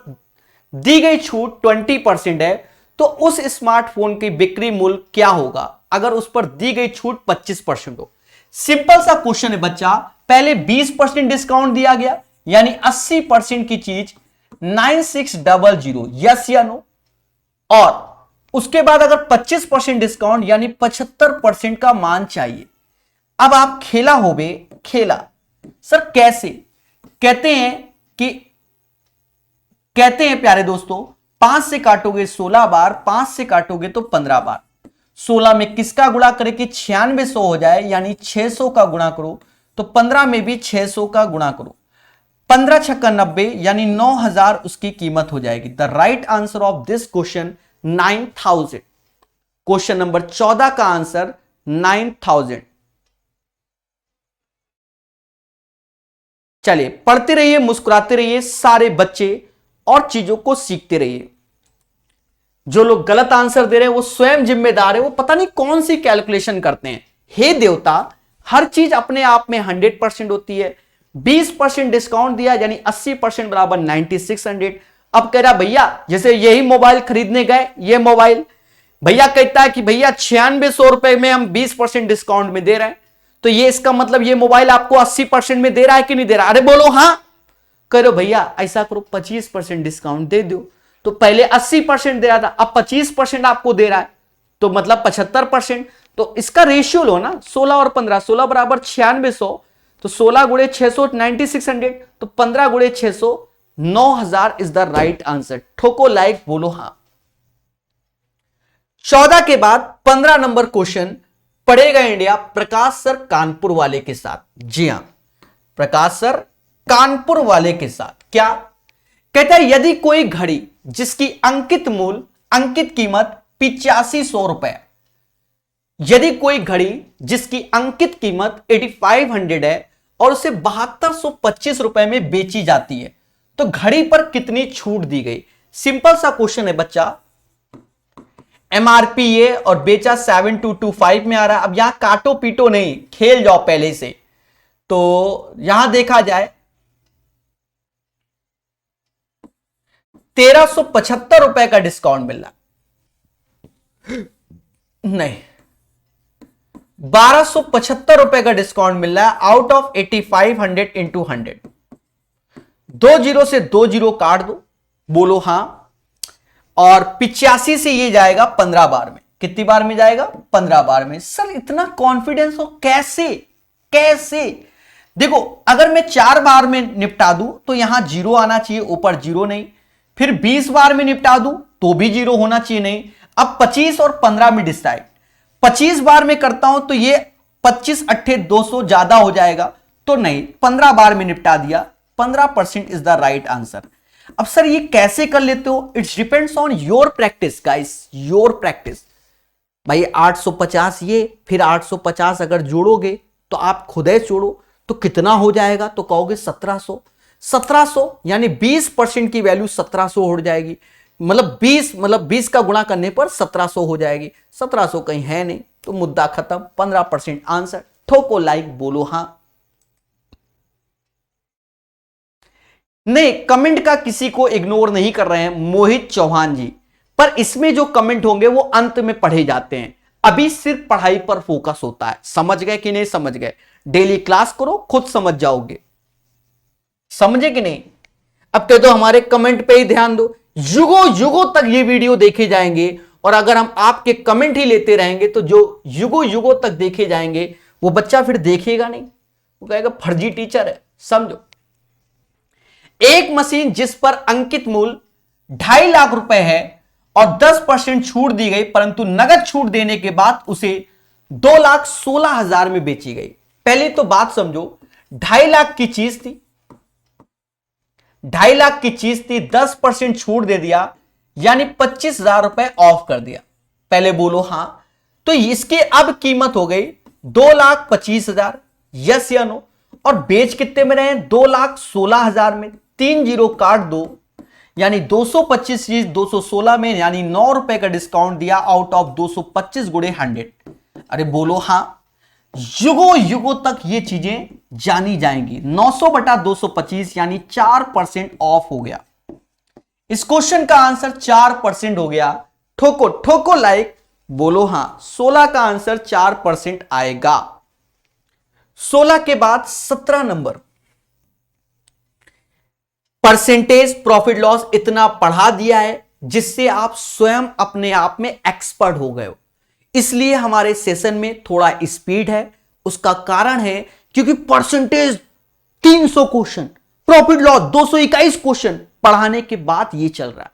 दी गई छूट 20% है तो उस स्मार्टफोन की बिक्री मूल्य क्या होगा अगर उस पर दी गई छूट 25% हो? सिंपल सा क्वेश्चन है बच्चा। पहले 20% डिस्काउंट दिया गया, यानी 80% की चीज 9600, यस या नो। और उसके बाद अगर 25% डिस्काउंट यानी 75% का मान चाहिए। अब आप खेला होगे, खेला सर कैसे? कहते हैं प्यारे दोस्तों, 5 से काटोगे 16 बार, 5 से काटोगे तो 15 बार। 16 में किसका गुणा करे कि 9600 हो जाए, यानी 600 का गुणा करो। तो 15 में भी 600 का गुणा करो, 15 छक्का 90, यानी 9000 उसकी कीमत हो जाएगी। The right answer of this question 9000। Question number 14 का आंसर 9000। चलिए पढ़ते रहिए, मुस्कुराते रहिए सारे बच्चे, और चीजों को सीखते रहिए। जो लोग गलत आंसर दे रहे हैं वो स्वयं जिम्मेदार है, वो पता नहीं कौन सी कैलकुलेशन करते हैं। हे देवता, हर चीज अपने आप में 100% होती है। 20% डिस्काउंट दिया यानी 80% बराबर 9600। अब कह रहा भैया जैसे यही मोबाइल खरीदने गए, ये मोबाइल भैया कहता है कि भैया 9600 रुपए में हम 20% डिस्काउंट में दे रहे हैं, तो ये इसका मतलब ये मोबाइल आपको 80% में दे रहा है कि नहीं दे रहा? अरे बोलो हां। करो भैया ऐसा करो 25% डिस्काउंट दे दो। तो पहले 80% दे रहा था, अब 25% आपको दे रहा है, तो मतलब 75%। तो इसका रेशियो लो ना, 16 और 15, 16 बराबर 9600, तो 16 गुणे 600 9600, तो 15 गुणे 600 9000 इज द राइट आंसर। ठोको लाइक, बोलो हां। 14 के बाद 15 नंबर क्वेश्चन पढ़ेगा इंडिया प्रकाश सर कानपुर वाले के साथ। जी हां, प्रकाश सर कानपुर वाले के साथ। क्या कहता है, यदि कोई घड़ी जिसकी अंकित कीमत 8500 रुपए, यदि कोई घड़ी जिसकी अंकित कीमत 8500 है और उसे 7225 रुपए में बेची जाती है, तो घड़ी पर कितनी छूट दी गई। सिंपल सा क्वेश्चन है बच्चा। एमआरपी ये और बेचा 7225 में आ रहा है। अब यहां काटो पीटो नहीं, खेल जाओ पहले से। तो यहां देखा जाए 1375 रुपए का डिस्काउंट मिल रहा, नहीं 1275 रुपए का डिस्काउंट मिल रहा है आउट ऑफ 8500 इंटू 100। 2 जीरो से 2 जीरो काट दो, बोलो हां। और 85 से ये जाएगा 15 बार में। कितनी बार में जाएगा? 15 बार में। सर इतना कॉन्फिडेंस हो कैसे? देखो, अगर मैं 4 बार में निपटा दूं तो यहां जीरो आना चाहिए, ऊपर जीरो नहीं। फिर 20 बार में निपटा दूं तो भी जीरो होना चाहिए, नहीं। अब 25 और 15 में डिसाइड। 25 बार में करता हूं तो ये 25 अट्ठे 200 ज्यादा हो जाएगा, तो नहीं, 15 बार में निपटा दिया। 15% इज द राइट आंसर। अब सर ये कैसे कर लेते हो? It's depends on your practice guys, your practice. भाई 850 ये, फिर 850 अगर जोड़ोगे तो आप खुद ही जोड़ो तो कितना हो जाएगा, तो कहोगे 1700। 1700 यानी 20% की वैल्यू 1700 हो जाएगी। मतलब 20 का गुणा करने पर 1700 हो जाएगी। 1700 कहीं है नहीं, तो मुद्दा खत्म। 15% आंसर। ठोको लाइक, बोलो हां। नहीं, कमेंट का किसी को इग्नोर नहीं कर रहे हैं मोहित चौहान जी, पर इसमें जो कमेंट होंगे वो अंत में पढ़े जाते हैं। अभी सिर्फ पढ़ाई पर फोकस होता है। समझ गए कि नहीं समझ गए? डेली क्लास करो, खुद समझ जाओगे। समझे कि नहीं? अब तो हमारे कमेंट पे ही ध्यान दो। युगों युगों तक ये वीडियो देखे जाएंगे, और अगर हम आपके कमेंट ही लेते रहेंगे तो जो युगों युगों तक देखे जाएंगे वो बच्चा फिर देखेगा नहीं, वो कहेगा फर्जी टीचर है। समझो, एक मशीन जिस पर अंकित मूल्य 2.5 लाख रुपए है और 10% छूट दी गई, परंतु नगद छूट देने के बाद उसे 2,16,000 में बेची गई। पहले तो बात समझो, 2.5 लाख की चीज थी, 2.5 लाख की चीज थी, 10% छूट दे दिया, यानी 25,000 रुपए ऑफ कर दिया। पहले बोलो हां। तो इसकी अब कीमत हो गई 2,25,000, यस या नो? और बेच कितने में रहे? 2,16,000 में। 3 जीरो काट दो, यानी 225 चीज 216 में, यानी 9 रुपए का डिस्काउंट दिया आउट ऑफ 225 गुणे 100। अरे बोलो हां। युगों युगों तक ये चीजें जानी जाएंगी। 900 बटा 225 यानी 4% ऑफ हो गया। इस क्वेश्चन का आंसर 4% हो गया। ठोको ठोको लाइक, बोलो हां। 16 का आंसर 4% आएगा। 16 के बाद 17 नंबर। परसेंटेज प्रॉफिट लॉस इतना पढ़ा दिया है जिससे आप स्वयं अपने आप में एक्सपर्ट हो गए हो। इसलिए हमारे सेशन में थोड़ा स्पीड है। उसका कारण है क्योंकि percentage 300 question, profit loss 221 question पढ़ाने के बाद ये चल रहा है।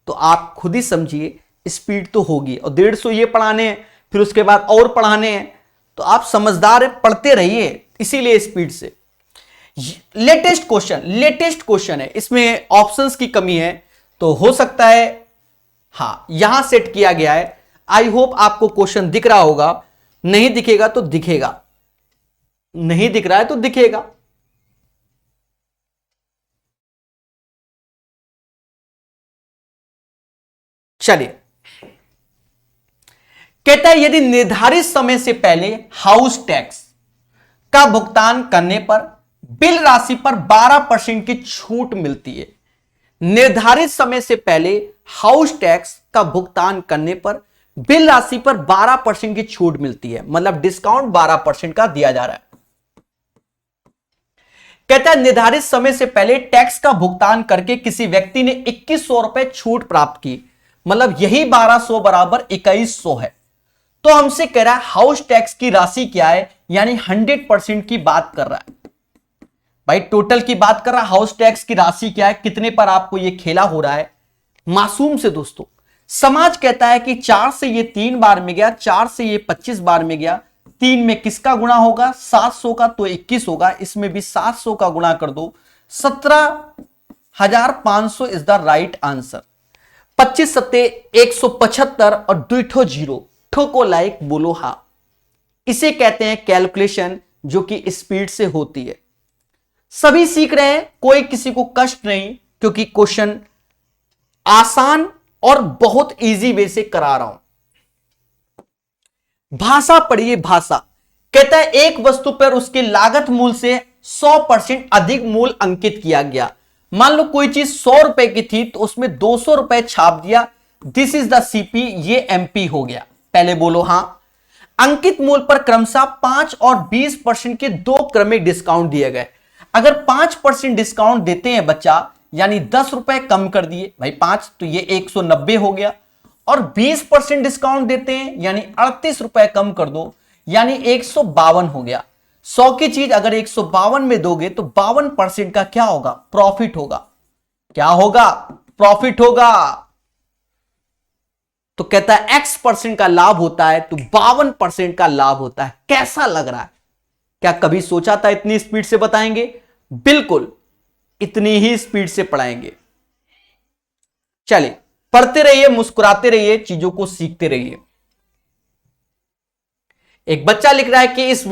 तो आप खुद ही समझिए, स्पीड तो होगी। और 150 ये पढ़ाने हैं, फिर उसके बाद और पढ़ाने हैं, तो आप समझदार है, पढ़ते रहिए, इसीलिए स्पीड से। लेटेस्ट क्वेश्चन है, इसमें ऑप्शंस की कमी है, तो हो सकता है हां यहां सेट किया गया है। आई होप आपको क्वेश्चन दिख रहा होगा। नहीं दिखेगा तो दिखेगा, नहीं दिख रहा है तो दिखेगा। चलिए, कहता है यदि निर्धारित समय से पहले हाउस टैक्स का भुगतान करने पर बिल राशि पर 12% की छूट मिलती है। निर्धारित समय से पहले हाउस टैक्स का भुगतान करने पर बिल राशि पर 12% की छूट मिलती है, मतलब डिस्काउंट 12% का दिया जा रहा है। कहता है निर्धारित समय से पहले टैक्स का भुगतान करके किसी व्यक्ति ने 2100 रुपए छूट प्राप्त की, मतलब यही 1200 बराबर 2100 है। तो हमसे कह रहा है हाउस टैक्स की राशि क्या है, यानी 100% की बात कर रहा है। भाई टोटल की बात कर रहा है, हाउस टैक्स की राशि क्या है, कितने पर आपको ये खेला हो रहा है मासूम से। दोस्तों समाज कहता है कि 4 से ये 3 बार में गया, 4 से ये 25 बार में गया, 3 में किसका गुणा होगा? 700 का, तो 21 होगा। इसमें भी 700 का गुणा कर दो, 17,500 इज द राइट आंसर। 25 सत्ते 175 और 2 ठो जीरो ठोको लाइक बोलो हा। इसे कहते हैं कैलकुलेशन, जो कि स्पीड से होती है। सभी सीख रहे हैं, कोई किसी को कष्ट नहीं, क्योंकि क्वेश्चन आसान और बहुत इजी वे से करा रहा हूं। भाषा पढ़िए, भाषा। कहता है एक वस्तु पर उसके लागत मूल्य से 100% अधिक मूल्य अंकित किया गया। मान लो कोई चीज 100 रुपए की थी तो उसमें 200 रुपए छाप दिया, दिस इज द सीपी, ये एमपी हो गया। पहले बोलो हां। अंकित मूल्य पर क्रमशः 5 और 20% के दो क्रमिक डिस्काउंट दिए गए। अगर 5% डिस्काउंट देते हैं बच्चा, यानी 10 रुपए कम कर दिए भाई 5, तो ये 190 हो गया। और 20% डिस्काउंट देते हैं यानी 38 रुपए कम कर दो, यानी 152 हो गया। 100 की चीज अगर 152 में दोगे तो 52% का क्या होगा? प्रॉफिट होगा। क्या होगा? प्रॉफिट होगा। तो कहता है x% का लाभ होता है तो 52% का लाभ होता है। कैसा लग रहा है? क्या कभी सोचा था इतनी स्पीड से बताएंगे? बिल्कुल इतनी ही स्पीड से पढ़ाएंगे। चलिए पढ़ते रहिए, मुस्कुराते रहिए, चीजों को सीखते रहिए। एक बच्चा लिख रहा है कि इस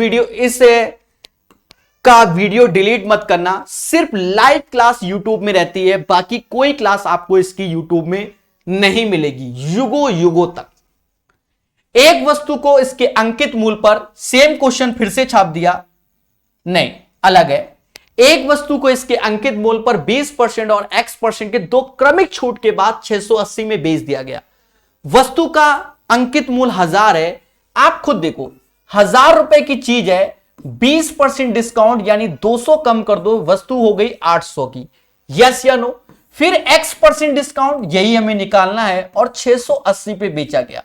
का वीडियो डिलीट मत करना, सिर्फ लाइव क्लास यूट्यूब में रहती है, बाकी कोई क्लास आपको इसकी यूट्यूब में नहीं मिलेगी युगों युगों तक। एक वस्तु को इसके अंकित मूल्य पर सेम क्वेश्चन फिर से छाप दिया, नहीं अलग है। एक वस्तु को इसके अंकित मूल्य पर 20% और x% के दो क्रमिक छूट के बाद 680 में बेच दिया गया। वस्तु का अंकित मूल्य 1000 है। आप खुद देखो, 1000 रुपए की चीज है, 20% डिस्काउंट यानी 200 कम कर दो, वस्तु हो गई 800 की। यस या नो? फिर x% डिस्काउंट, यही हमें निकालना है, और 680 पे बेचा गया।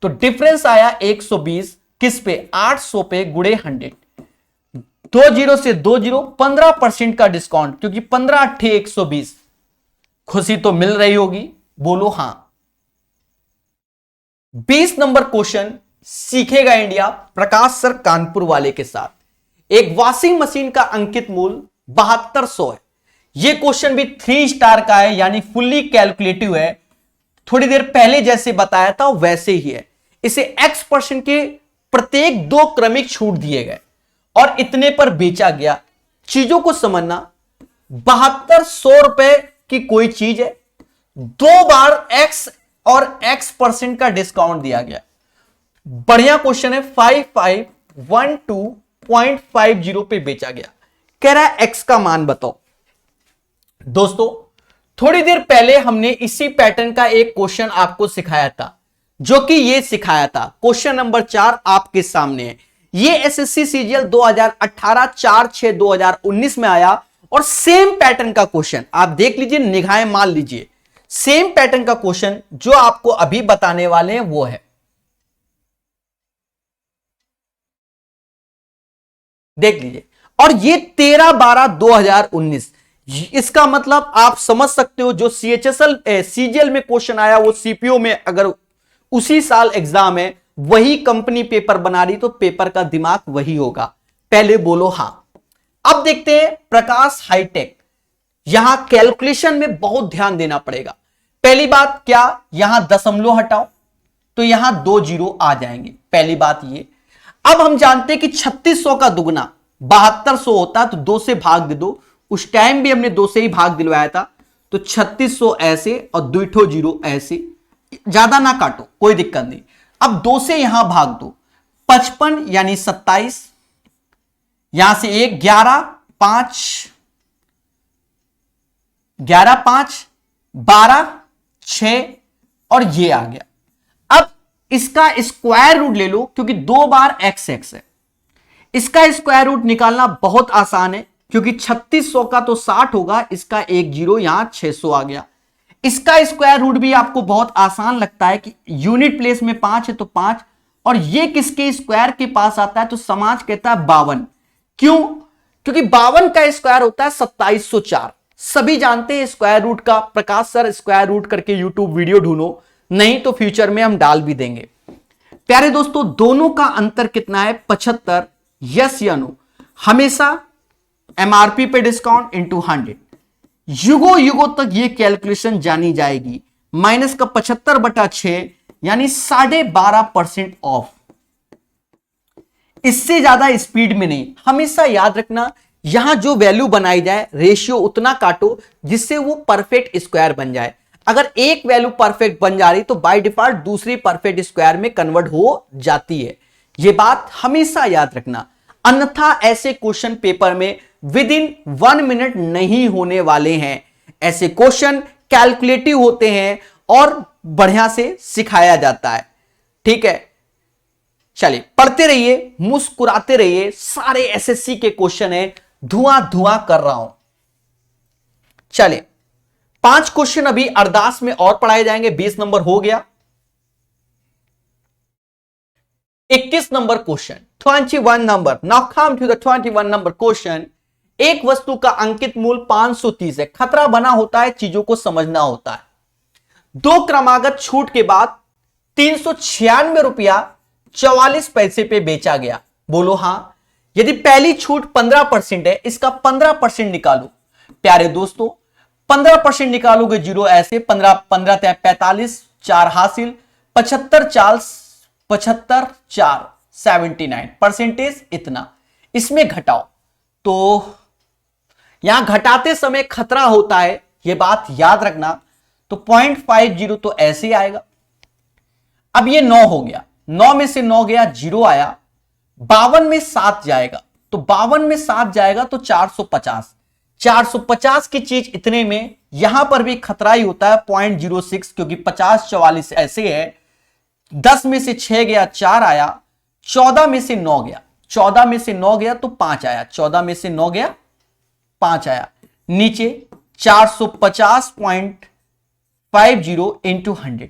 तो डिफरेंस आया 120, किस पे? 800 पे गुणे 100। 2 जीरो से 2 जीरो, 15% का डिस्काउंट, क्योंकि 15 8 120। खुशी तो मिल रही होगी, बोलो हां। 20 नंबर क्वेश्चन सीखेगा इंडिया प्रकाश सर कानपुर वाले के साथ। एक वॉशिंग मशीन का अंकित मूल्य 7200 है। यह क्वेश्चन भी 3 स्टार का है, यानी फुल्ली कैलकुलेटिव है। थोड़ी देर पहले जैसे बताया था वैसे ही है। इसे x% के प्रत्येक दो क्रमिक छूट दिए गए और इतने पर बेचा गया। चीजों को समझना, 7200 रुपए की कोई चीज है, 2 बार x और x% का डिस्काउंट दिया गया। बढ़िया क्वेश्चन है। 5512.50 पे बेचा गया। कह रहा है x का मान बताओ। दोस्तों थोड़ी देर पहले हमने इसी पैटर्न का एक क्वेश्चन आपको सिखाया था, जो कि ये सिखाया था। क्वेश्चन नंबर 4 आपके सामने है। ये एसएससी सीजीएल 2018 4/6/2019 में आया और सेम पैटर्न का क्वेश्चन आप देख लीजिए, निगाहें मान लीजिए। सेम पैटर्न का क्वेश्चन जो आपको अभी बताने वाले हैं वो है, देख लीजिए। और ये 13/12/2019। इसका मतलब आप समझ सकते हो, जो सीजीएल में क्वेश्चन आया वो सीपीओ में अगर उसी साल एग्जाम है, वही कंपनी पेपर बना रही तो पेपर का दिमाग वही होगा। पहले बोलो हां। अब देखते हैं प्रकाश हाईटेक। यहां कैलकुलेशन में बहुत ध्यान देना पड़ेगा। पहली बात क्या, यहां दशमलव हटाओ तो यहां 2 जीरो आ जाएंगे। पहली बात ये। अब हम जानते हैं कि 3600 का दुगना 7200 होता, तो 2 से भाग दे दो। उस टाइम भी हमने 2 से ही भाग दिलवाया था, तो 3600 ऐसे और 2 ठो जीरो ऐसे, ज्यादा ना काटो कोई दिक्कत नहीं। अब 2 से यहां भाग दो, 55 यानी 27, यहां से 1 11 5 11 5 12 6 और ये आ गया। अब इसका स्क्वायर रूट ले लो, क्योंकि 2 बार x है। इसका स्क्वायर रूट निकालना बहुत आसान है, क्योंकि 3600 का तो 60 होगा, इसका 1 जीरो, यहां 600 आ गया। इसका स्क्वायर रूट भी आपको बहुत आसान लगता है कि यूनिट प्लेस में 5 है तो 5, और ये किसके स्क्वायर के पास आता है, तो समाज कहता है 52। क्यों? क्योंकि 52 का स्क्वायर होता है 2704। सभी जानते हैं स्क्वायर रूट का। प्रकाश सर स्क्वायर रूट करके यूट्यूब वीडियो ढूंढो, नहीं तो फ्यूचर में हम डाल भी देंगे। प्यारे दोस्तों, दोनों का अंतर कितना है? 75। यस या नो? हमेशा एमआरपी पे डिस्काउंट इंटू 100, युगो युगो तक ये कैलकुलेशन जानी जाएगी। माइनस का 75/6 यानी 12.5% ऑफ। इससे ज्यादा स्पीड में नहीं। हमेशा याद रखना, यहां जो वैल्यू बनाई जाए रेशियो उतना काटो जिससे वो परफेक्ट स्क्वायर बन जाए। अगर एक वैल्यू परफेक्ट बन जा रही तो बाय डिफॉल्ट दूसरी परफेक्ट स्क्वायर में कन्वर्ट हो जाती है। ये बात हमेशा याद रखना, अन्यथा ऐसे क्वेश्चन पेपर में विद इन 1 मिनट नहीं होने वाले हैं। ऐसे क्वेश्चन कैलकुलेटिव होते हैं और बढ़िया से सिखाया जाता है। ठीक है, चलिए पढ़ते रहिए, मुस्कुराते रहिए। सारे एसएससी के क्वेश्चन है, धुआं धुआं कर रहा हूं। चलिए 5 क्वेश्चन अभी अरदास में और पढ़ाए जाएंगे। 20 नंबर हो गया। 21 number question, 21 number. Now come to the 21 number question. एक वस्तु का अंकित मूल्य 530 है। खतरा बना होता है, चीजों को समझना होता है। 2 क्रमागत छूट के बाद 396 रुपया 44 पैसे पे बेचा गया। बोलो हां। यदि पहली छूट 15% है, इसका 15% निकालो। प्यारे दोस्तों 15% निकालोगे जीरो ऐसे, 15 15 45, 4 हासिल, 75 4 79 परसेंटेज इतना। इसमें घटाओ तो यहां घटाते समय खतरा होता है, यह बात याद रखना। तो 0.50 तो ऐसे ही आएगा। अब ये 9 हो गया, 9 में से 9 गया, 0 आया। 52 में 7 जाएगा, तो 52 में 7 जाएगा तो 450। 450 की चीज इतने में, यहां पर भी खतरा ही होता है 0.06, क्योंकि 50 44 ऐसे है। 10 में से 6 गया, 4 आया। 14 में से 9 गया, 14 में से 9 गया तो 5 आया। 14 में से 9 गया, 5 आया। नीचे 450.50 इंटू 100।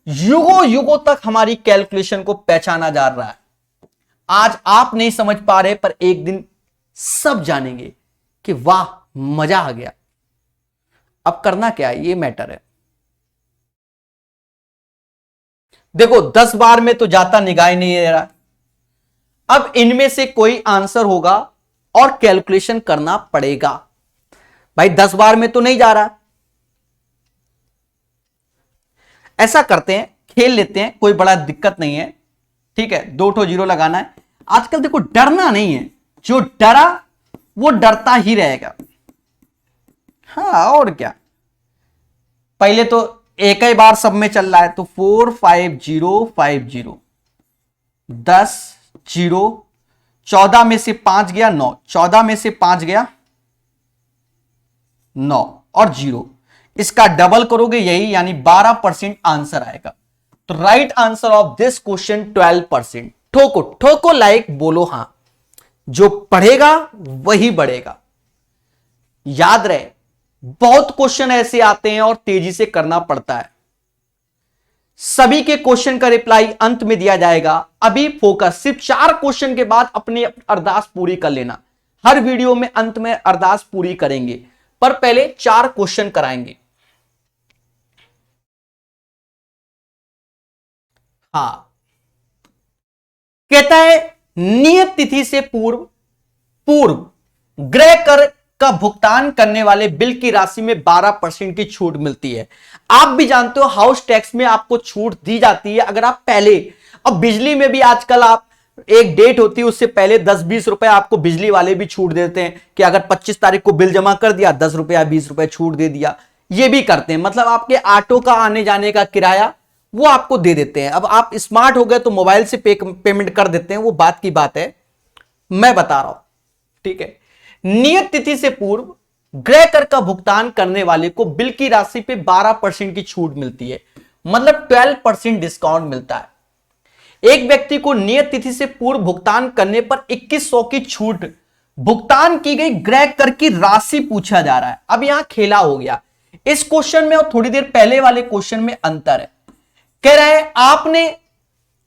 युगो युगो तक हमारी कैलकुलेशन को पहचाना जा रहा है। आज आप नहीं समझ पा रहे, पर एक दिन सब जानेंगे कि वाह मजा आ गया। अब करना क्या है, ये मैटर है। देखो 10 बार में तो जाता निगाह नहीं दे रहा। अब इनमें से कोई आंसर होगा और कैलकुलेशन करना पड़ेगा। भाई 10 बार में तो नहीं जा रहा। ऐसा करते हैं, खेल लेते हैं, कोई बड़ा दिक्कत नहीं है। ठीक है, 2 ठो 0 लगाना है। आजकल देखो डरना नहीं है, जो डरा वो डरता ही रहेगा। हाँ और क्या, पहले तो एक ही बार सब में चल रहा है, तो 45050 10 0। 14 में से 5 गया 9, 14 में से 5 गया 9 और 0। इसका डबल करोगे यही, यानी 12% आंसर आएगा। तो right answer of this question 12%। ठोको ठोको लाइक, बोलो हां। जो पढ़ेगा वही बढ़ेगा। याद रहे, बहुत क्वेश्चन ऐसे आते हैं और तेजी से करना पड़ता है। सभी के क्वेश्चन का रिप्लाई अंत में दिया जाएगा। अभी फोकस सिर्फ 4 क्वेश्चन के बाद अपनी अरदास पूरी कर लेना। हर वीडियो में अंत में अरदास पूरी करेंगे, पर पहले 4 क्वेश्चन कराएंगे। हाँ, कहता है नियत तिथि से पूर्व गृह कर का भुगतान करने वाले बिल की राशि में 12% की छूट मिलती है। आप भी जानते हो हाउस टैक्स में आपको छूट दी जाती है अगर आप पहले, अब बिजली में भी आजकल आप एक डेट होती है उससे पहले 10-20 रुपए आपको बिजली वाले भी छूट देते हैं कि अगर 25 तारीख को बिल जमा कर दिया 10 रुपया 20 रुपए छूट दे दिया। ये भी करते हैं, मतलब आपके ऑटो का आने जाने का किराया वो आपको दे देते हैं। अब आप स्मार्ट हो गए तो मोबाइल से पेमेंट कर देते हैं, वो बात की बात है, मैं बता रहा हूं। ठीक है, नियत तिथि से पूर्व गृह कर का भुगतान करने वाले को बिल की राशि पे 12% की छूट मिलती है, मतलब 12% डिस्काउंट मिलता है। एक व्यक्ति को नियत तिथि से पूर्व भुगतान करने पर 2100 की छूट भुगतान की गई गृह कर की राशि पूछा जा रहा है। अब यहां खेला हो गया। इस क्वेश्चन में और थोड़ी देर पहले वाले क्वेश्चन में अंतर है। कह रहा है आपने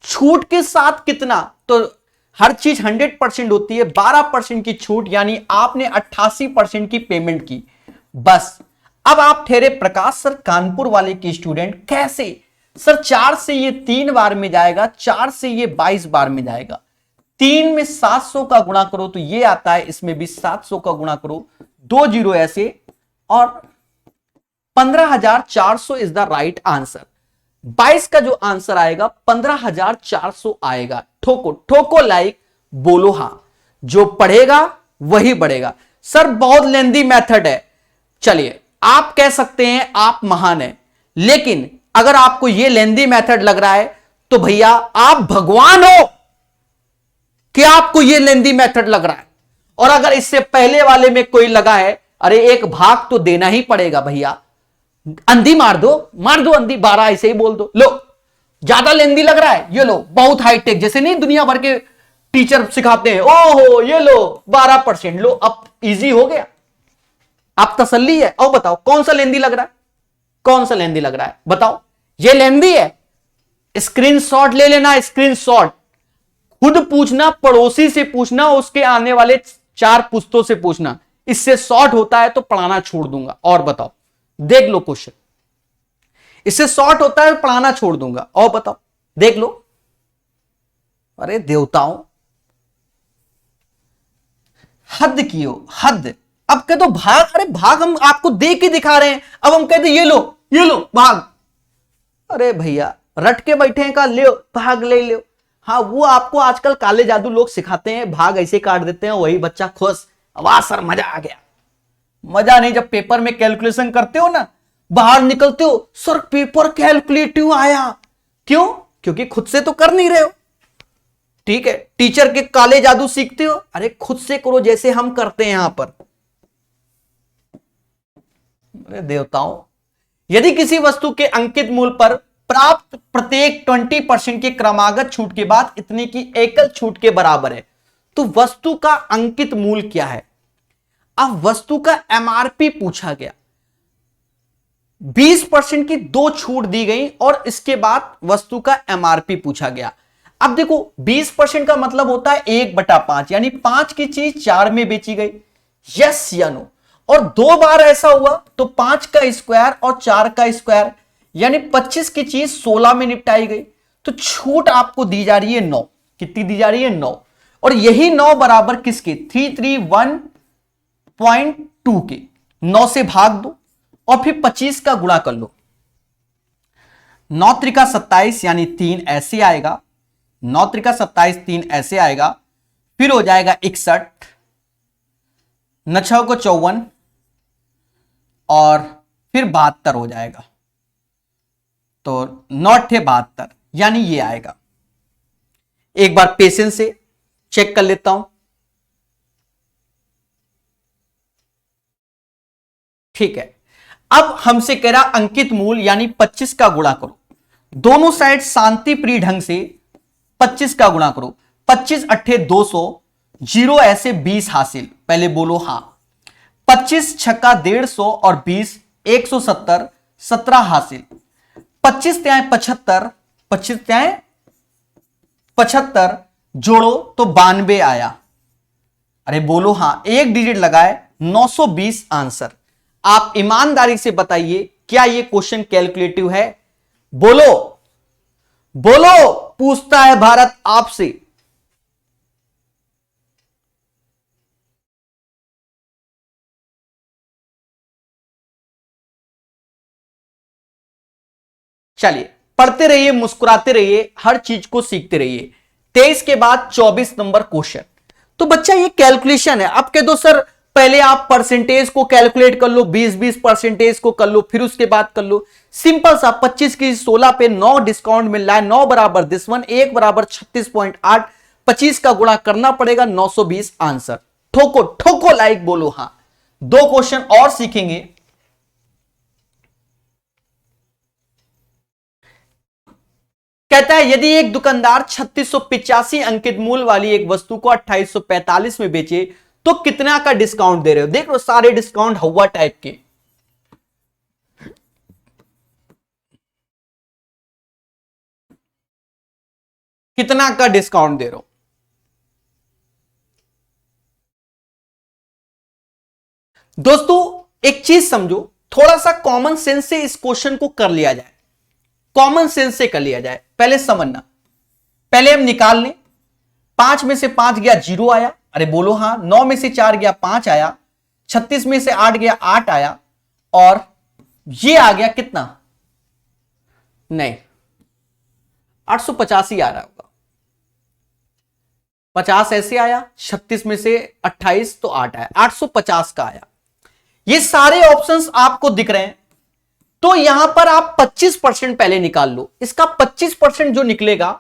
छूट के साथ कितना, तो हर चीज 100% होती है, 12% की छूट यानी आपने 88% की पेमेंट की बस। अब आप ठहरे प्रकाश सर कानपुर वाले की स्टूडेंट, कैसे सर 4 से ये 3 बार में जाएगा, 4 से ये 22 बार में जाएगा। 3 में 700 का गुणा करो तो ये आता है, इसमें भी 700 का गुणा करो, 2 जीरो ऐसे, और 15,400 इज द राइट आंसर। 22 का जो आंसर आएगा 15,400 आएगा। ठोको ठोको लाइक, बोलो हां। जो पढ़ेगा वही बढ़ेगा। सर बहुत लेंदी मेथड है, चलिए आप कह सकते हैं आप महान हैं, लेकिन अगर आपको यह लेंदी मेथड लग रहा है तो भैया आप भगवान हो कि आपको यह लेंदी मेथड लग रहा है। और अगर इससे पहले वाले में कोई लगा है, अरे एक भाग तो देना ही पड़ेगा भैया, अंधी मार दो अंधी, 12 ऐसे ही बोल दो। लो ज्यादा लेंदी लग रहा है, ये लो बहुत हाईटेक, जैसे नहीं दुनिया भर के टीचर सिखाते हैं, ओहो ये लो 12%, लो अब इजी हो गया, अब तसल्ली है। और बताओ कौन सा लेंदी लग रहा है, कौन सा लेंदी लग रहा है बताओ। ये लेंदी है, स्क्रीनशॉट ले लेना, स्क्रीनशॉट खुद पूछना, पड़ोसी से पूछना, उसके आने वाले 4 पुस्तों से पूछना, इससे शॉर्ट होता है तो पढ़ाना छोड़ दूंगा। और बताओ, देख लो क्वेश्चन, इससे शॉर्ट होता है पढ़ाना छोड़ दूंगा। और बताओ, देख लो। अरे देवताओं, हद कियो हद। अब कह दो भाग, अरे भाग हम आपको दे के दिखा रहे हैं, अब हम कहते ये लो भाग। अरे भैया रट के बैठे हैं, का ले भाग ले लो। हाँ वो आपको आजकल काले जादू लोग सिखाते हैं, भाग ऐसे काट देते हैं, वही बच्चा खुश, वाह सर मजा आ गया। मजा नहीं, जब पेपर में कैलकुलेशन करते हो ना, बाहर निकलते हो, सर पेपर कैलकुलेटिव आया। क्यों? क्योंकि खुद से तो कर नहीं रहे हो। ठीक है, टीचर के काले जादू सीखते हो, अरे खुद से करो जैसे हम करते हैं यहां पर। अरे देवताओं, यदि किसी वस्तु के अंकित मूल्य पर प्राप्त प्रत्येक 20% के क्रमागत छूट के बाद इतने की एकल छूट के बराबर है, तो वस्तु का अंकित मूल्य क्या है। अब वस्तु का एमआरपी पूछा गया, 20% की 2 छूट दी गई और इसके बाद वस्तु का एमआरपी पूछा गया। अब देखो 20% का मतलब होता है 1/5, यानी 5 की चीज 4 में बेची गई, यस या नो। और 2 बार ऐसा हुआ तो 5 का स्क्वायर और 4 का स्क्वायर, यानी 25 की चीज 16 में निपटाई गई। तो छूट आपको दी जा रही है 9। कितनी दी जा रही है? 9। और यही 9 बराबर किसके? 331.2 के। 9 से भाग दो और फिर 25 का गुणा कर लो। 9 त्रिका 27 यानी 3 ऐसे आएगा, 9 त्रिका 27 3 ऐसे आएगा, फिर हो जाएगा 61, 9 6 को 54 और फिर 72 हो जाएगा। तो 9 8 72, यानी ये आएगा। एक बार पेशेंस से चेक कर लेता हूं। ठीक है, अब हमसे कह रहा अंकित मूल्य यानी 25 का गुणा करो। दोनों साइड शांति प्रिय ढंग से 25 का गुणा करो। 25 8 200, 0 ऐसे 20 हासिल। पहले बोलो हां। 25 छक्का 150 और 20 170, 17 हासिल। 25 त्याएं 75, 25 त्याएं 75 जोड़ो तो 92 आया। अरे बोलो हां, एक डिजिट लगाए, 920 आंसर। आप ईमानदारी से बताइए क्या यह क्वेश्चन कैलकुलेटिव है? बोलो बोलो, पूछता है भारत आपसे। चलिए पढ़ते रहिए, मुस्कुराते रहिए, हर चीज को सीखते रहिए। 23 के बाद 24 नंबर क्वेश्चन। तो बच्चा ये कैलकुलेशन है। अब कह दो सर पहले आप परसेंटेज को कैलकुलेट कर लो, 20-20 परसेंटेज को कर लो, फिर उसके बाद कर लो। सिंपल सा, 25 की 16 पे 9 डिस्काउंट मिल रहा है, 9 बराबर दिस वन, 1 बराबर 36.8, 25 का गुणा करना पड़ेगा, 920 आंसर। ठोको ठोको लाइक, बोलो हां। 2 क्वेश्चन और सीखेंगे। कहता है यदि एक दुकानदार 3685 अंकित मूल्य वाली एक वस्तु को 2845 में बेचे तो कितना का डिस्काउंट दे रहे हो? देख लो सारे डिस्काउंट हवा टाइप के। कितना का डिस्काउंट दे रहे हो? दोस्तों एक चीज समझो, थोड़ा सा कॉमन सेंस से इस क्वेश्चन को कर लिया जाए। कॉमन सेंस से कर लिया जाए, पहले समझना, पहले हम निकाल लें 5 में से 5 गया 0 आया, अरे बोलो हाँ। 9 में से 4 गया 5 आया, 36 में से 8 गया 8 आया, और ये आ गया कितना, नहीं 850 ही आ रहा होगा। 50 ऐसे आया, 36 में से 28 तो 8 आया, 850 का आया। ये सारे ऑप्शंस आपको दिख रहे हैं, तो यहां पर आप 25% पहले निकाल लो। इसका 25% जो निकलेगा,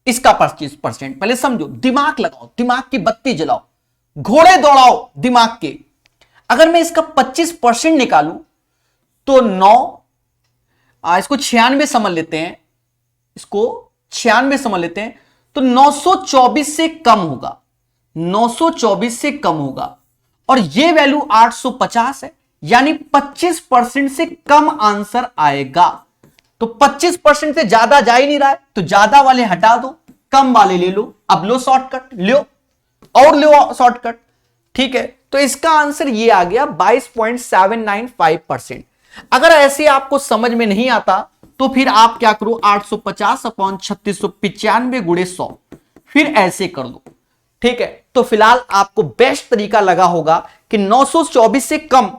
इसका 25% पहले समझो, दिमाग लगाओ, दिमाग की बत्ती जलाओ, घोड़े दौड़ाओ दिमाग के। अगर मैं इसका 25% निकालूं तो 9, इसको 96 समझ लेते हैं, इसको 96 समझ लेते हैं, तो 924 से कम होगा, 924 से कम होगा, और ये वैल्यू 850 है, यानी 25% से कम आंसर आएगा। तो 25% से ज्यादा जा ही नहीं रहा है, तो ज्यादा वाले हटा दो, कम वाले ले लो। अब लो शॉर्टकट, लो और लो शॉर्टकट, ठीक है। तो इसका आंसर ये आ गया 22.795%। अगर ऐसे आपको समझ में नहीं आता तो फिर आप क्या करो, 850 अपॉन 3695 गुणे 100, फिर ऐसे कर दो, ठीक है। तो फिलहाल आपको बेस्ट तरीका लगा होगा कि 924 से कम,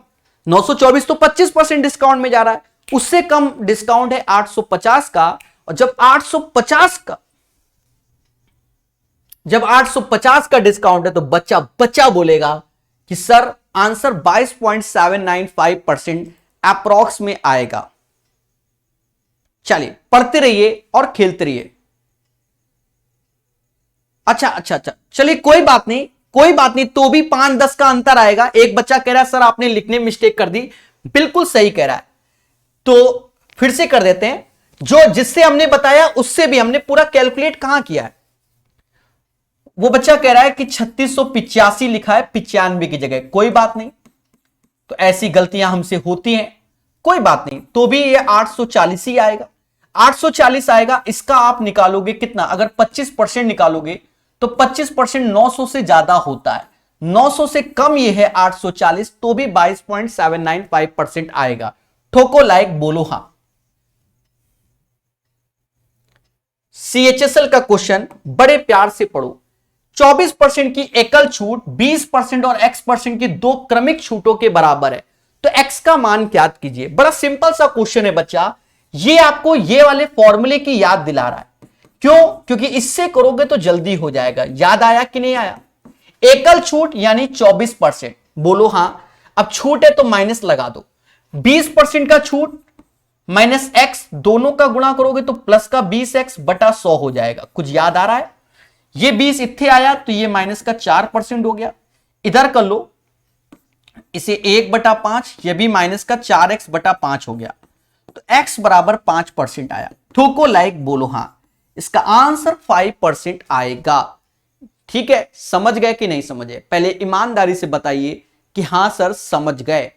924 तो 25% डिस्काउंट में जा रहा है, उससे कम डिस्काउंट है 850 का, और जब 850 का डिस्काउंट है तो बच्चा बच्चा बोलेगा कि सर आंसर 22.795% अप्रॉक्स में आएगा। चलिए पढ़ते रहिए और खेलते रहिए। अच्छा, चलिए कोई बात नहीं, तो भी 5-10 का अंतर आएगा। एक बच्चा कह रहा है सर आपने लिखने में मिस्टेक कर दी, बिल्कुल सही कह रहा है, तो फिर से कर देते हैं। जो जिससे हमने बताया उससे भी हमने पूरा कैलकुलेट कहां किया है। वो बच्चा कह रहा है कि 3685 लिखा है 95 की जगह, कोई बात नहीं, तो ऐसी गलतियां हमसे होती हैं, कोई बात नहीं, तो भी ये 840 ही आएगा, 840 आएगा। इसका आप निकालोगे कितना, अगर 25% निकालोगे तो 25% 900 से ज्यादा होता है, 900 से कम ये है 840, तो भी 22.795% आएगा। ठोको लाइक, बोलो हां। CHSL का क्वेश्चन बड़े प्यार से पढ़ो। 24% की एकल छूट 20% और x% की दो क्रमिक छूटों के बराबर है, तो x का मान ज्ञात कीजिए। बड़ा सिंपल सा क्वेश्चन है बच्चा, ये आपको ये वाले फॉर्मूले की याद दिला रहा है। क्यों? क्योंकि इससे करोगे तो जल्दी हो जाएगा। याद आया कि नहीं आया? एकल छूट यानी 24%, बोलो हां। अब छूट है तो माइनस लगा दो। 20% का छूट माइनस एक्स, दोनों का गुणा करोगे तो प्लस का 20x बटा 100 हो जाएगा। कुछ याद आ रहा है? ये 20 इत्थे आया तो ये माइनस का 4% हो गया। इधर कर लो इसे 1/5, ये भी माइनस का 4x बटा 5 हो गया, तो x बराबर 5% आया। ठोको लाइक, बोलो हां। इसका आंसर 5% आएगा। ठीक है, समझ गए कि नहीं समझे? पहले ईमानदारी से बताइए कि हां सर समझ गए।